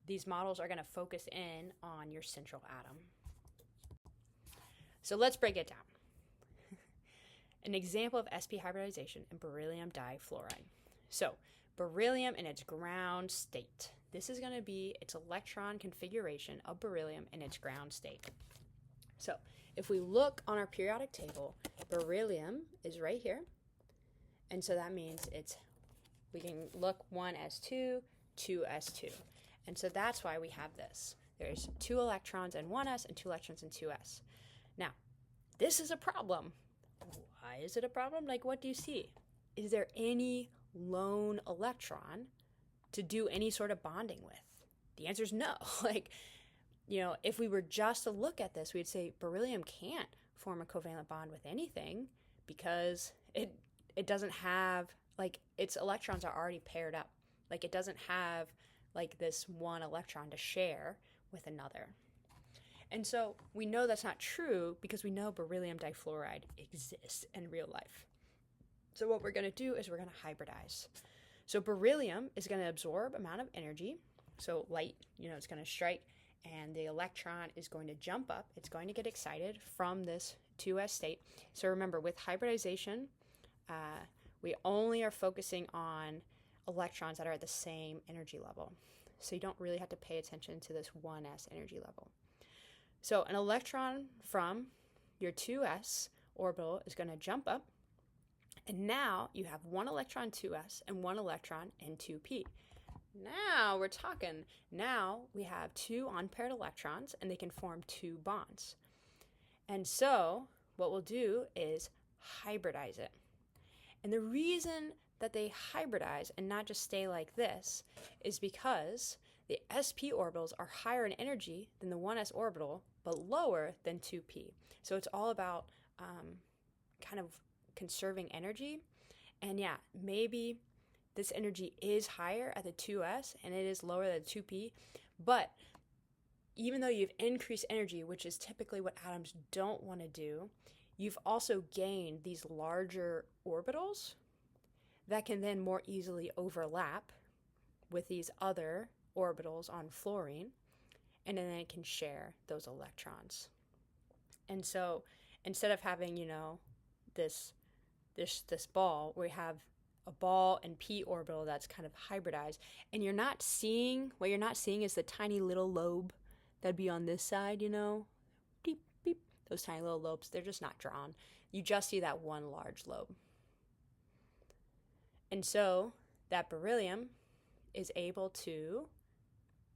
these models are going to focus in on your central atom. So let's break it down. An example of sp hybridization in beryllium difluoride. So beryllium in its ground state. This is going to be its electron configuration of beryllium in its ground state. So if we look on our periodic table, beryllium is right here. And so that means we can look 1s2, 2s2. And so that's why we have this. There's 2 electrons in 1s and 2 electrons in 2s. Now, this is a problem. Why is it a problem? Like, what do you see? Is there any lone electron to do any sort of bonding with? The answer is no. If we were just to look at this, we'd say beryllium can't form a covalent bond with anything because it doesn't have, its electrons are already paired up. It doesn't have, this one electron to share with another. And so we know that's not true because we know beryllium difluoride exists in real life. So what we're going to do is we're going to hybridize. So beryllium is going to absorb amount of energy. So light, it's going to strike, and the electron is going to jump up. It's going to get excited from this 2s state. So remember, with hybridization, we only are focusing on electrons that are at the same energy level. So you don't really have to pay attention to this 1s energy level. So an electron from your 2s orbital is going to jump up, and now you have one electron 2s and one electron in 2p. Now we're talking. Now we have 2 unpaired electrons, and they can form 2 bonds. And so what we'll do is hybridize it. And the reason that they hybridize and not just stay like this is because the sp orbitals are higher in energy than the 1s orbital, but lower than 2p. So it's all about kind of conserving energy. And yeah, maybe this energy is higher at the 2s and it is lower than 2p, but even though you've increased energy, which is typically what atoms don't want to do, you've also gained these larger orbitals that can then more easily overlap with these other orbitals on fluorine, and then it can share those electrons. And so instead of having, this ball, we have a ball and p orbital that's kind of hybridized, and what you're not seeing is the tiny little lobe that'd be on this side, beep, beep, those tiny little lobes, they're just not drawn. You just see that one large lobe. And so that beryllium is able to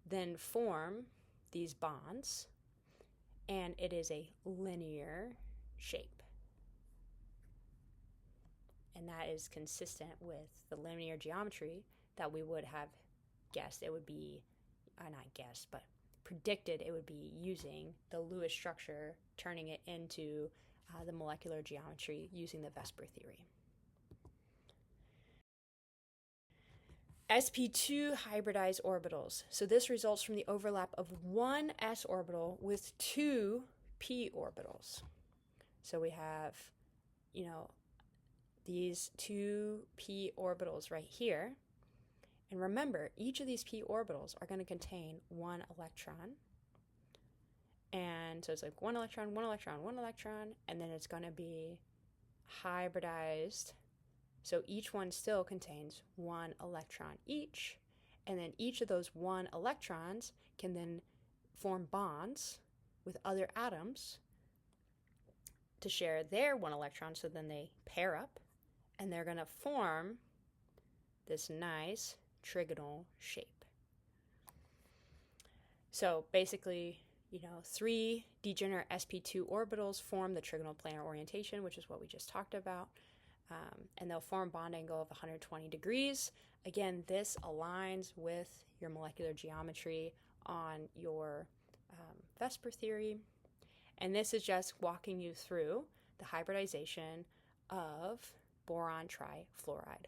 then form these bonds, and it is a linear shape. And that is consistent with the linear geometry that we would have guessed it would be, not guessed, but predicted it would be using the Lewis structure, turning it into the molecular geometry using the VSEPR theory. sp2 hybridized orbitals. So this results from the overlap of one s orbital with two p orbitals. So we have, these two p orbitals right here. And remember, each of these p orbitals are going to contain one electron. And so it's like one electron, one electron, one electron, and then it's going to be hybridized. So each one still contains one electron each, and then each of those one electrons can then form bonds with other atoms to share their one electron, so then they pair up, and they're going to form this nice trigonal shape. So basically, three degenerate sp2 orbitals form the trigonal planar orientation, which is what we just talked about. And they'll form a bond angle of 120 degrees. Again, this aligns with your molecular geometry on your VSEPR theory. And this is just walking you through the hybridization of boron trifluoride.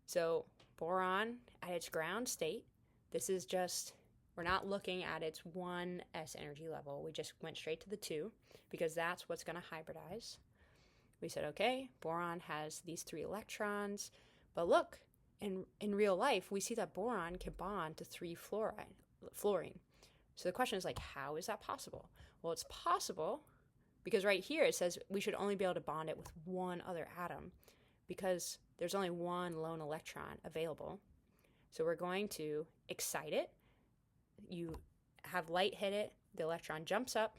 So boron at its ground state, this is just, we're not looking at its 1s energy level. We just went straight to the 2 because that's what's going to hybridize. We said, okay, boron has these 3 electrons, but look, in real life, we see that boron can bond to 3 fluorine. So the question is how is that possible? Well, it's possible because right here it says we should only be able to bond it with one other atom because there's only one lone electron available. So we're going to excite it. You have light hit it, the electron jumps up,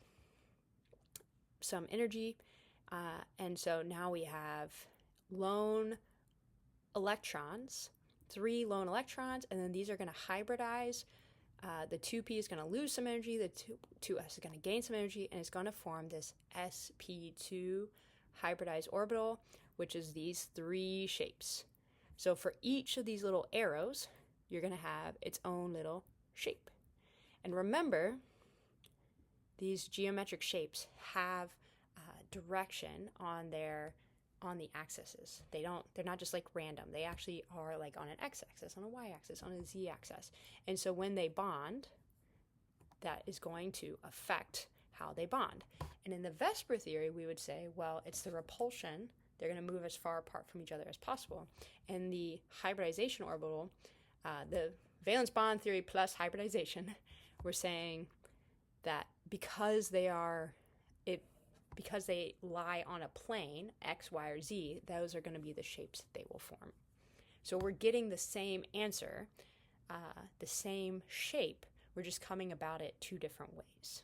some energy, and so now we have lone electrons, 3 lone electrons, and then these are going to hybridize. The 2p is going to lose some energy, the 2s is going to gain some energy, and it's going to form this sp2 hybridized orbital, which is these 3 shapes. So for each of these little arrows, you're going to have its own little shape. And remember, these geometric shapes have direction on the axes. They're not just random. They actually are on an x-axis, on a y-axis, on a z-axis. And so when they bond, that is going to affect how they bond. And in the VSEPR theory, we would say, well, it's the repulsion. They're going to move as far apart from each other as possible. And the hybridization orbital, the valence bond theory plus hybridization, we're saying that because they lie on a plane, X, Y, or Z, those are going to be the shapes that they will form. So we're getting the same answer, the same shape, we're just coming about it 2 different ways.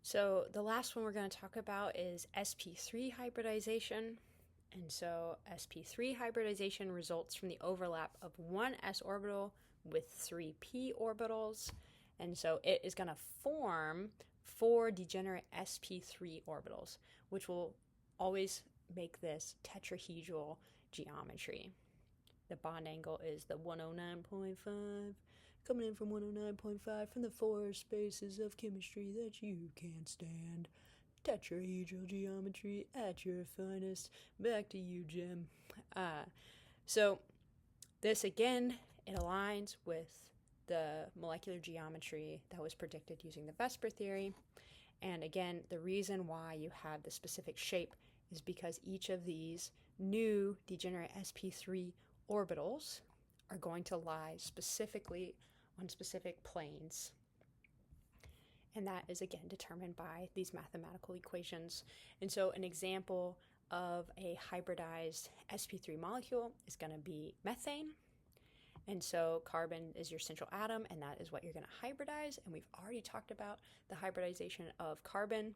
So the last one we're going to talk about is sp3 hybridization. And so sp3 hybridization results from the overlap of one s orbital with 3 p orbitals. And so it is going to form 4 degenerate sp3 orbitals, which will always make this tetrahedral geometry. The bond angle is the 109.5, coming in from 109.5 from the 4 spaces of chemistry that you can't stand. Tetrahedral geometry at your finest. Back to you, Jim. So this, again, it aligns with the molecular geometry that was predicted using the VSEPR theory. And again, the reason why you have the specific shape is because each of these new degenerate sp3 orbitals are going to lie specifically on specific planes. And that is, again, determined by these mathematical equations. And so an example of a hybridized sp3 molecule is going to be methane. And so carbon is your central atom, and that is what you're going to hybridize. And we've already talked about the hybridization of carbon.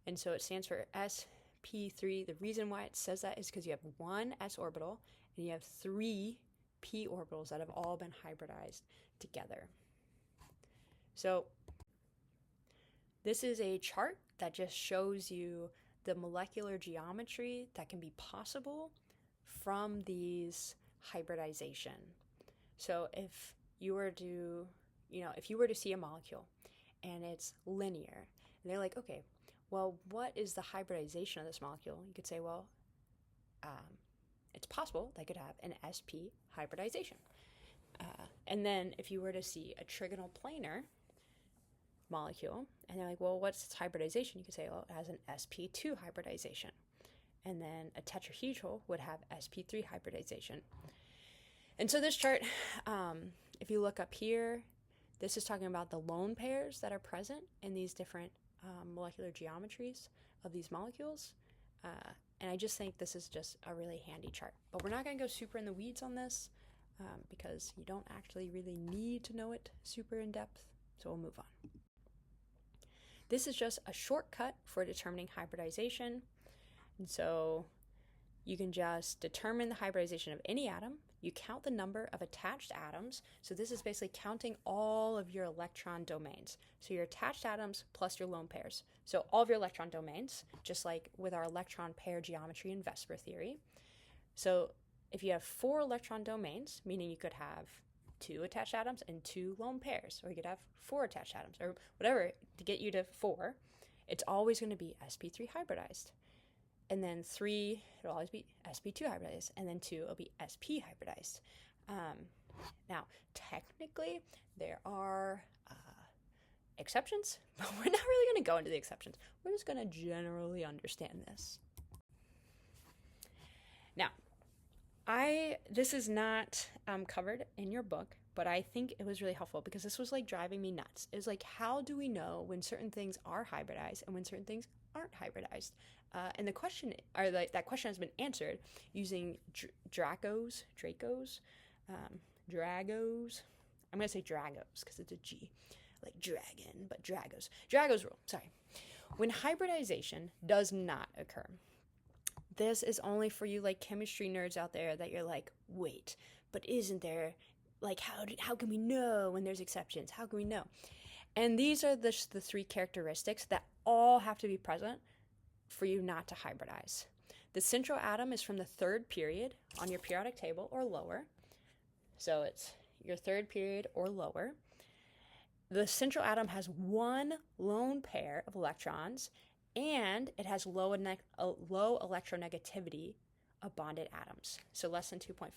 And so it stands for sp3. The reason why it says that is because you have 1 s orbital and you have 3 p orbitals that have all been hybridized together. So this is a chart that just shows you the molecular geometry that can be possible from these hybridization. So if you were to, if you were to see a molecule and it's linear, and they're like, okay, well, what is the hybridization of this molecule? You could say, well, it's possible they could have an sp hybridization. And then if you were to see a trigonal planar molecule, and they're like, well, what's its hybridization? You could say, well, it has an sp2 hybridization. And then a tetrahedral would have sp3 hybridization. And so this chart, if you look up here, this is talking about the lone pairs that are present in these different molecular geometries of these molecules. And I just think this is just a really handy chart. But we're not going to go super in the weeds on this because you don't actually really need to know it super in depth. So we'll move on. This is just a shortcut for determining hybridization. And so you can just determine the hybridization of any atom. You count the number of attached atoms. So this is basically counting all of your electron domains. So your attached atoms plus your lone pairs. So all of your electron domains, just like with our electron pair geometry in VSEPR theory. So if you have 4 electron domains, meaning you could have 2 attached atoms and 2 lone pairs, or you could have 4 attached atoms, or whatever to get you to 4, it's always going to be sp3 hybridized. And then 3, it'll always be sp2 hybridized, and then 2, it'll be sp hybridized. Now, technically, there are exceptions, but we're not really going to go into the exceptions. We're just going to generally understand this. Now, this is not covered in your book, but I think it was really helpful because this was like driving me nuts. It was like, how do we know when certain things are hybridized and when certain things aren't hybridized? And the question, or that question has been answered using Dragos. I'm going to say Dragos because it's a G, like dragon, but Dragos rule, sorry. When hybridization does not occur, this is only for you like chemistry nerds out there that you're like, wait, but isn't there, like, how can we know when there's exceptions? How can we know? And these are the 3 characteristics that all have to be present for you not to hybridize. The central atom is from the 3rd period on your periodic table or lower. So it's your 3rd period or lower. The central atom has 1 lone pair of electrons, and it has low electronegativity of bonded atoms, so less than 2.5.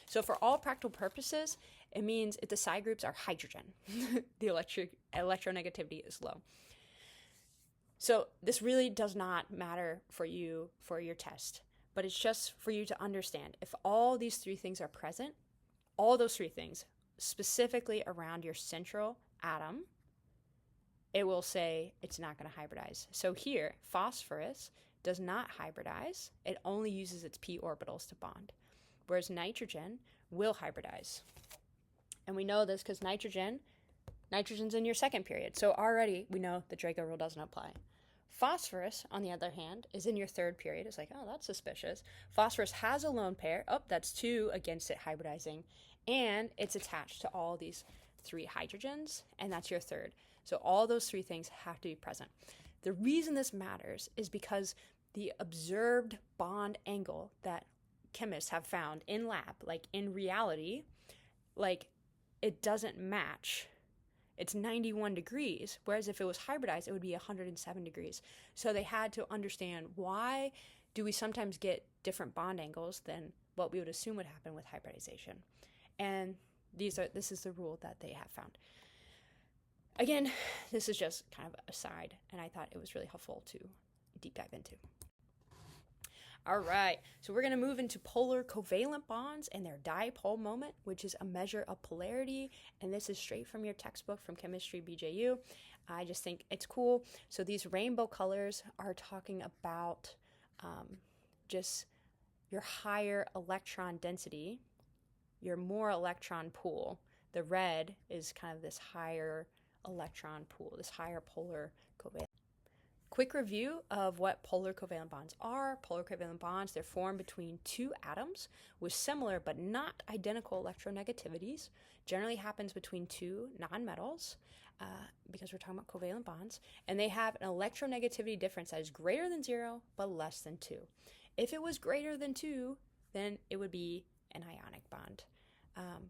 So for all practical purposes, it means if the side groups are hydrogen, the electronegativity is low. So this really does not matter for you for your test, but it's just for you to understand if all these 3 things are present, all those 3 things, specifically around your central atom, it will say it's not going to hybridize. So here, phosphorus does not hybridize. It only uses its p orbitals to bond, whereas nitrogen will hybridize. And we know this because nitrogen's in your 2nd period. So already we know the Draco rule doesn't apply. Phosphorus, on the other hand, is in your 3rd period. It's like, oh, that's suspicious. Phosphorus has a lone pair. Oh, that's 2 against it hybridizing. And it's attached to all these 3 hydrogens, and that's your third. So all those 3 things have to be present. The reason this matters is because the observed bond angle that chemists have found in lab, like in reality, like it doesn't match. It's 91 degrees, whereas if it was hybridized, it would be 107 degrees. So they had to understand, why do we sometimes get different bond angles than what we would assume would happen with hybridization? And this is the rule that they have found. Again, this is just kind of aside, and I thought it was really helpful to deep dive into. All right, so we're going to move into polar covalent bonds and their dipole moment, which is a measure of polarity, and this is straight from your textbook from Chemistry BJU. I just think it's cool. So these rainbow colors are talking about just your higher electron density, your more electron pool. The red is kind of this higher electron pool, this higher polar covalent. Quick review of what polar covalent bonds are. Polar covalent bonds, they're formed between 2 atoms with similar but not identical electronegativities. Generally happens between 2 nonmetals because we're talking about covalent bonds. And they have an electronegativity difference that is greater than 0 but less than 2. If it was greater than 2, then it would be an ionic bond.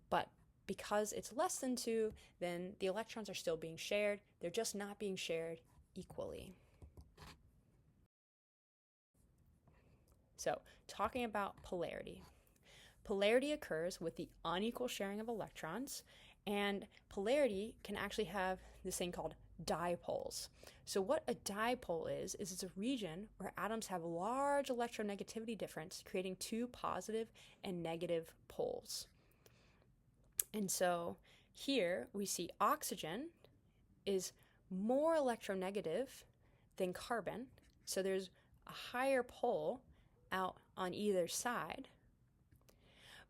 But because it's less than 2, then the electrons are still being shared. They're just not being shared equally. So, talking about polarity. Polarity occurs with the unequal sharing of electrons, and polarity can actually have this thing called dipoles. So what a dipole is it's a region where atoms have large electronegativity difference, creating 2 positive and negative poles. And so here we see oxygen is more electronegative than carbon, so there's a higher pole out on either side.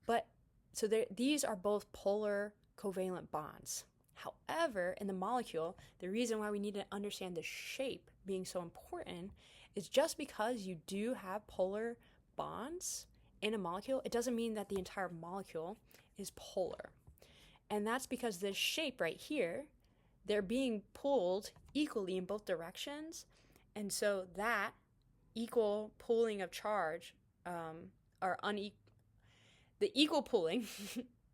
But so these are both polar covalent bonds. However, in the molecule, the reason why we need to understand the shape being so important is just because you do have polar bonds in a molecule, it doesn't mean that the entire molecule is polar. And that's because this shape right here, they're being pulled equally in both directions. And so that equal pooling of charge, the equal pooling,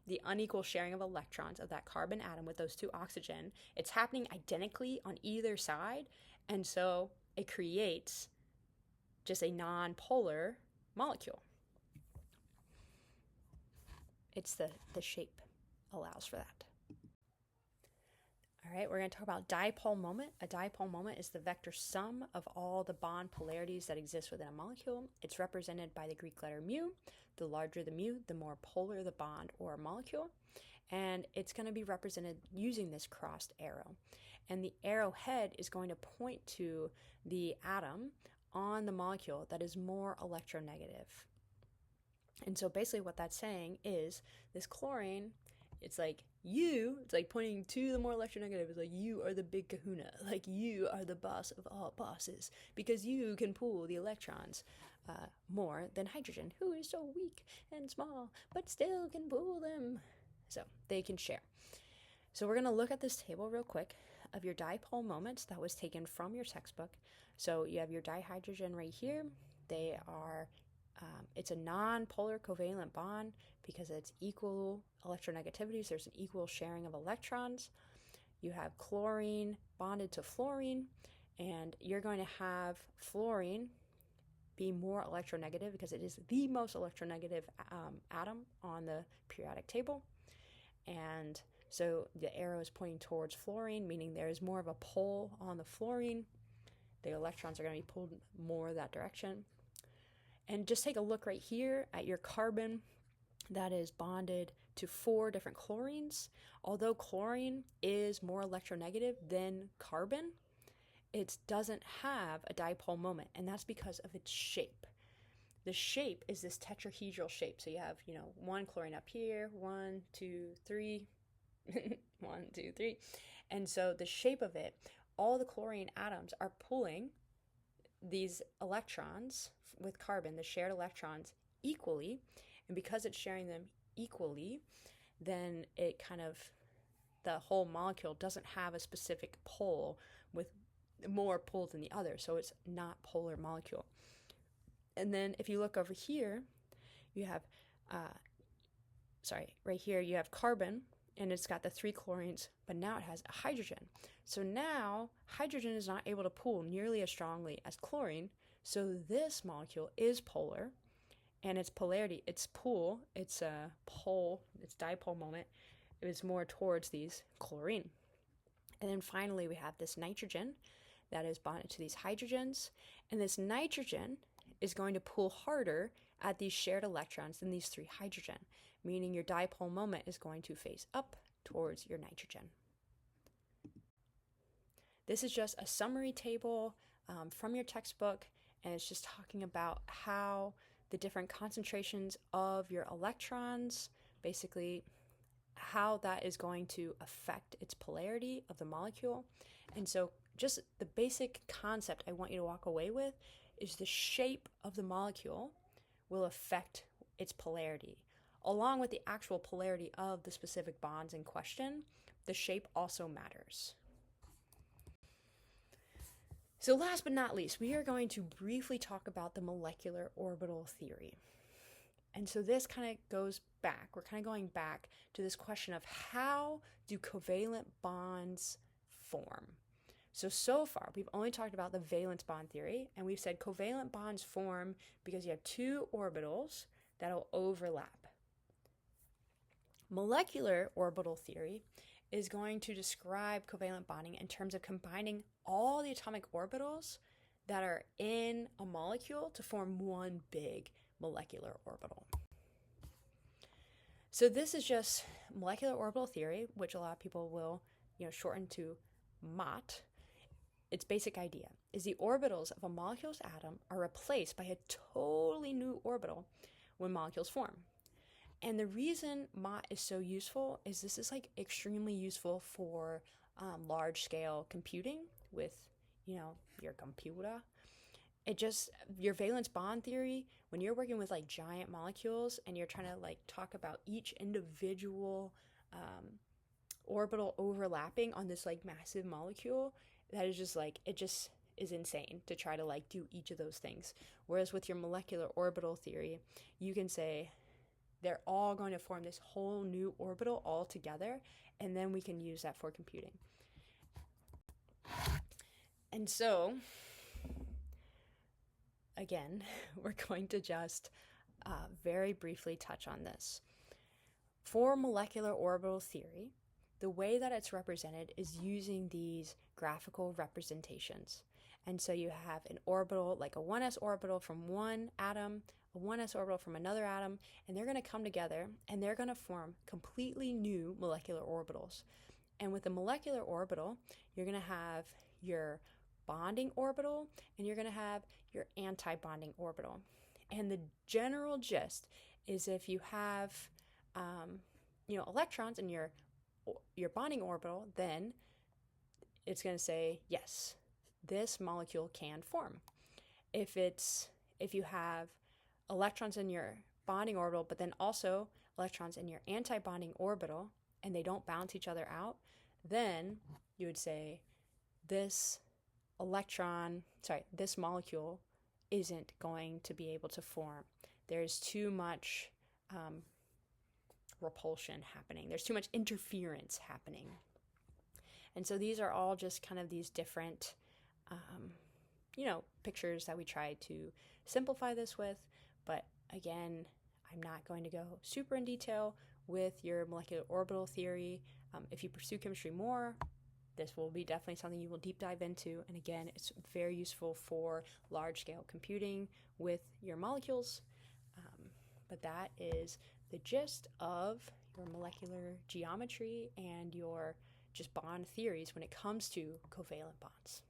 the unequal sharing of electrons of that carbon atom with those 2 oxygen, it's happening identically on either side, and so it creates just a non-polar molecule. It's the shape allows for that. All right, we're going to talk about dipole moment. A dipole moment is the vector sum of all the bond polarities that exist within a molecule. It's represented by the Greek letter mu. The larger the mu, the more polar the bond or molecule. And it's going to be represented using this crossed arrow. And the arrowhead is going to point to the atom on the molecule that is more electronegative. And so basically what that's saying is this chlorine, it's like pointing to the more electronegative. It's like, you are the big kahuna. Like, you are the boss of all bosses because you can pull the electrons more than hydrogen, who is so weak and small, but still can pull them. So they can share. So we're going to look at this table real quick of your dipole moments that was taken from your textbook. So you have your dihydrogen right here. They are it's a non-polar covalent bond because it's equal electronegativities. There's an equal sharing of electrons. You have chlorine bonded to fluorine, and you're going to have fluorine be more electronegative because it is the most electronegative atom on the periodic table. And so the arrow is pointing towards fluorine, meaning there is more of a pull on the fluorine. The electrons are going to be pulled more that direction. And just take a look right here at your carbon that is bonded to 4 different chlorines. Although chlorine is more electronegative than carbon, it doesn't have a dipole moment, and that's because of its shape. The shape is this tetrahedral shape. So you have, 1 chlorine up here, 1, 2, 3, 1, 2, 3. And so the shape of it, all the chlorine atoms are pulling these electrons with carbon, the shared electrons, equally. And because it's sharing them equally, then it kind of, the whole molecule doesn't have a specific pole with more pole than the other, so it's not polar molecule. And then if you look over here, you have, right here you have carbon, and it's got the 3 chlorines, but now it has a hydrogen. So now hydrogen is not able to pool nearly as strongly as chlorine, so this molecule is polar, and its polarity, its pole, its pole, its dipole moment is more towards these chlorine. And then finally we have this nitrogen that is bonded to these hydrogens, and this nitrogen is going to pull harder at these shared electrons than these 3 hydrogen, meaning your dipole moment is going to face up towards your nitrogen. This is just a summary table from your textbook, and it's just talking about how the different concentrations of your electrons, basically how that is going to affect its polarity of the molecule. And so just the basic concept I want you to walk away with is the shape of the molecule will affect its polarity. Along with the actual polarity of the specific bonds in question, the shape also matters. So last but not least, we are going to briefly talk about the molecular orbital theory. And so this kind of goes back, we're kind of going back to this question of how do covalent bonds form? So far, we've only talked about the valence bond theory, and we've said covalent bonds form because you have 2 orbitals that'll overlap. Molecular orbital theory is going to describe covalent bonding in terms of combining all the atomic orbitals that are in a molecule to form one big molecular orbital. So this is just molecular orbital theory, which a lot of people will, shorten to MOT. Its basic idea is the orbitals of a molecule's atom are replaced by a totally new orbital when molecules form. And the reason MOT is so useful is this is extremely useful for large-scale computing with, your computer. Your valence bond theory, when you're working with giant molecules and you're trying to talk about each individual orbital overlapping on this massive molecule, that is just it just is insane to try to do each of those things. Whereas with your molecular orbital theory, you can say they're all going to form this whole new orbital all together, and then we can use that for computing. And so, again, we're going to just very briefly touch on this. For molecular orbital theory, the way that it's represented is using these graphical representations. And so you have an orbital, like a 1s orbital from one atom, a 1s orbital from another atom, and they're going to come together and they're going to form completely new molecular orbitals. And with the molecular orbital, you're going to have your bonding orbital and you're going to have your anti-bonding orbital. And the general gist is if you have electrons in your bonding orbital, then it's going to say yes, this molecule can form. If you have electrons in your bonding orbital but then also electrons in your anti-bonding orbital and they don't balance each other out, then you would say this molecule isn't going to be able to form. There's too much repulsion happening. There's too much interference happening. And so these are all just kind of these different, pictures that we try to simplify this with. But again, I'm not going to go super in detail with your molecular orbital theory. If you pursue chemistry more, this will be definitely something you will deep dive into. And again, it's very useful for large-scale computing with your molecules. But that is the gist of your molecular geometry and your just bond theories when it comes to covalent bonds.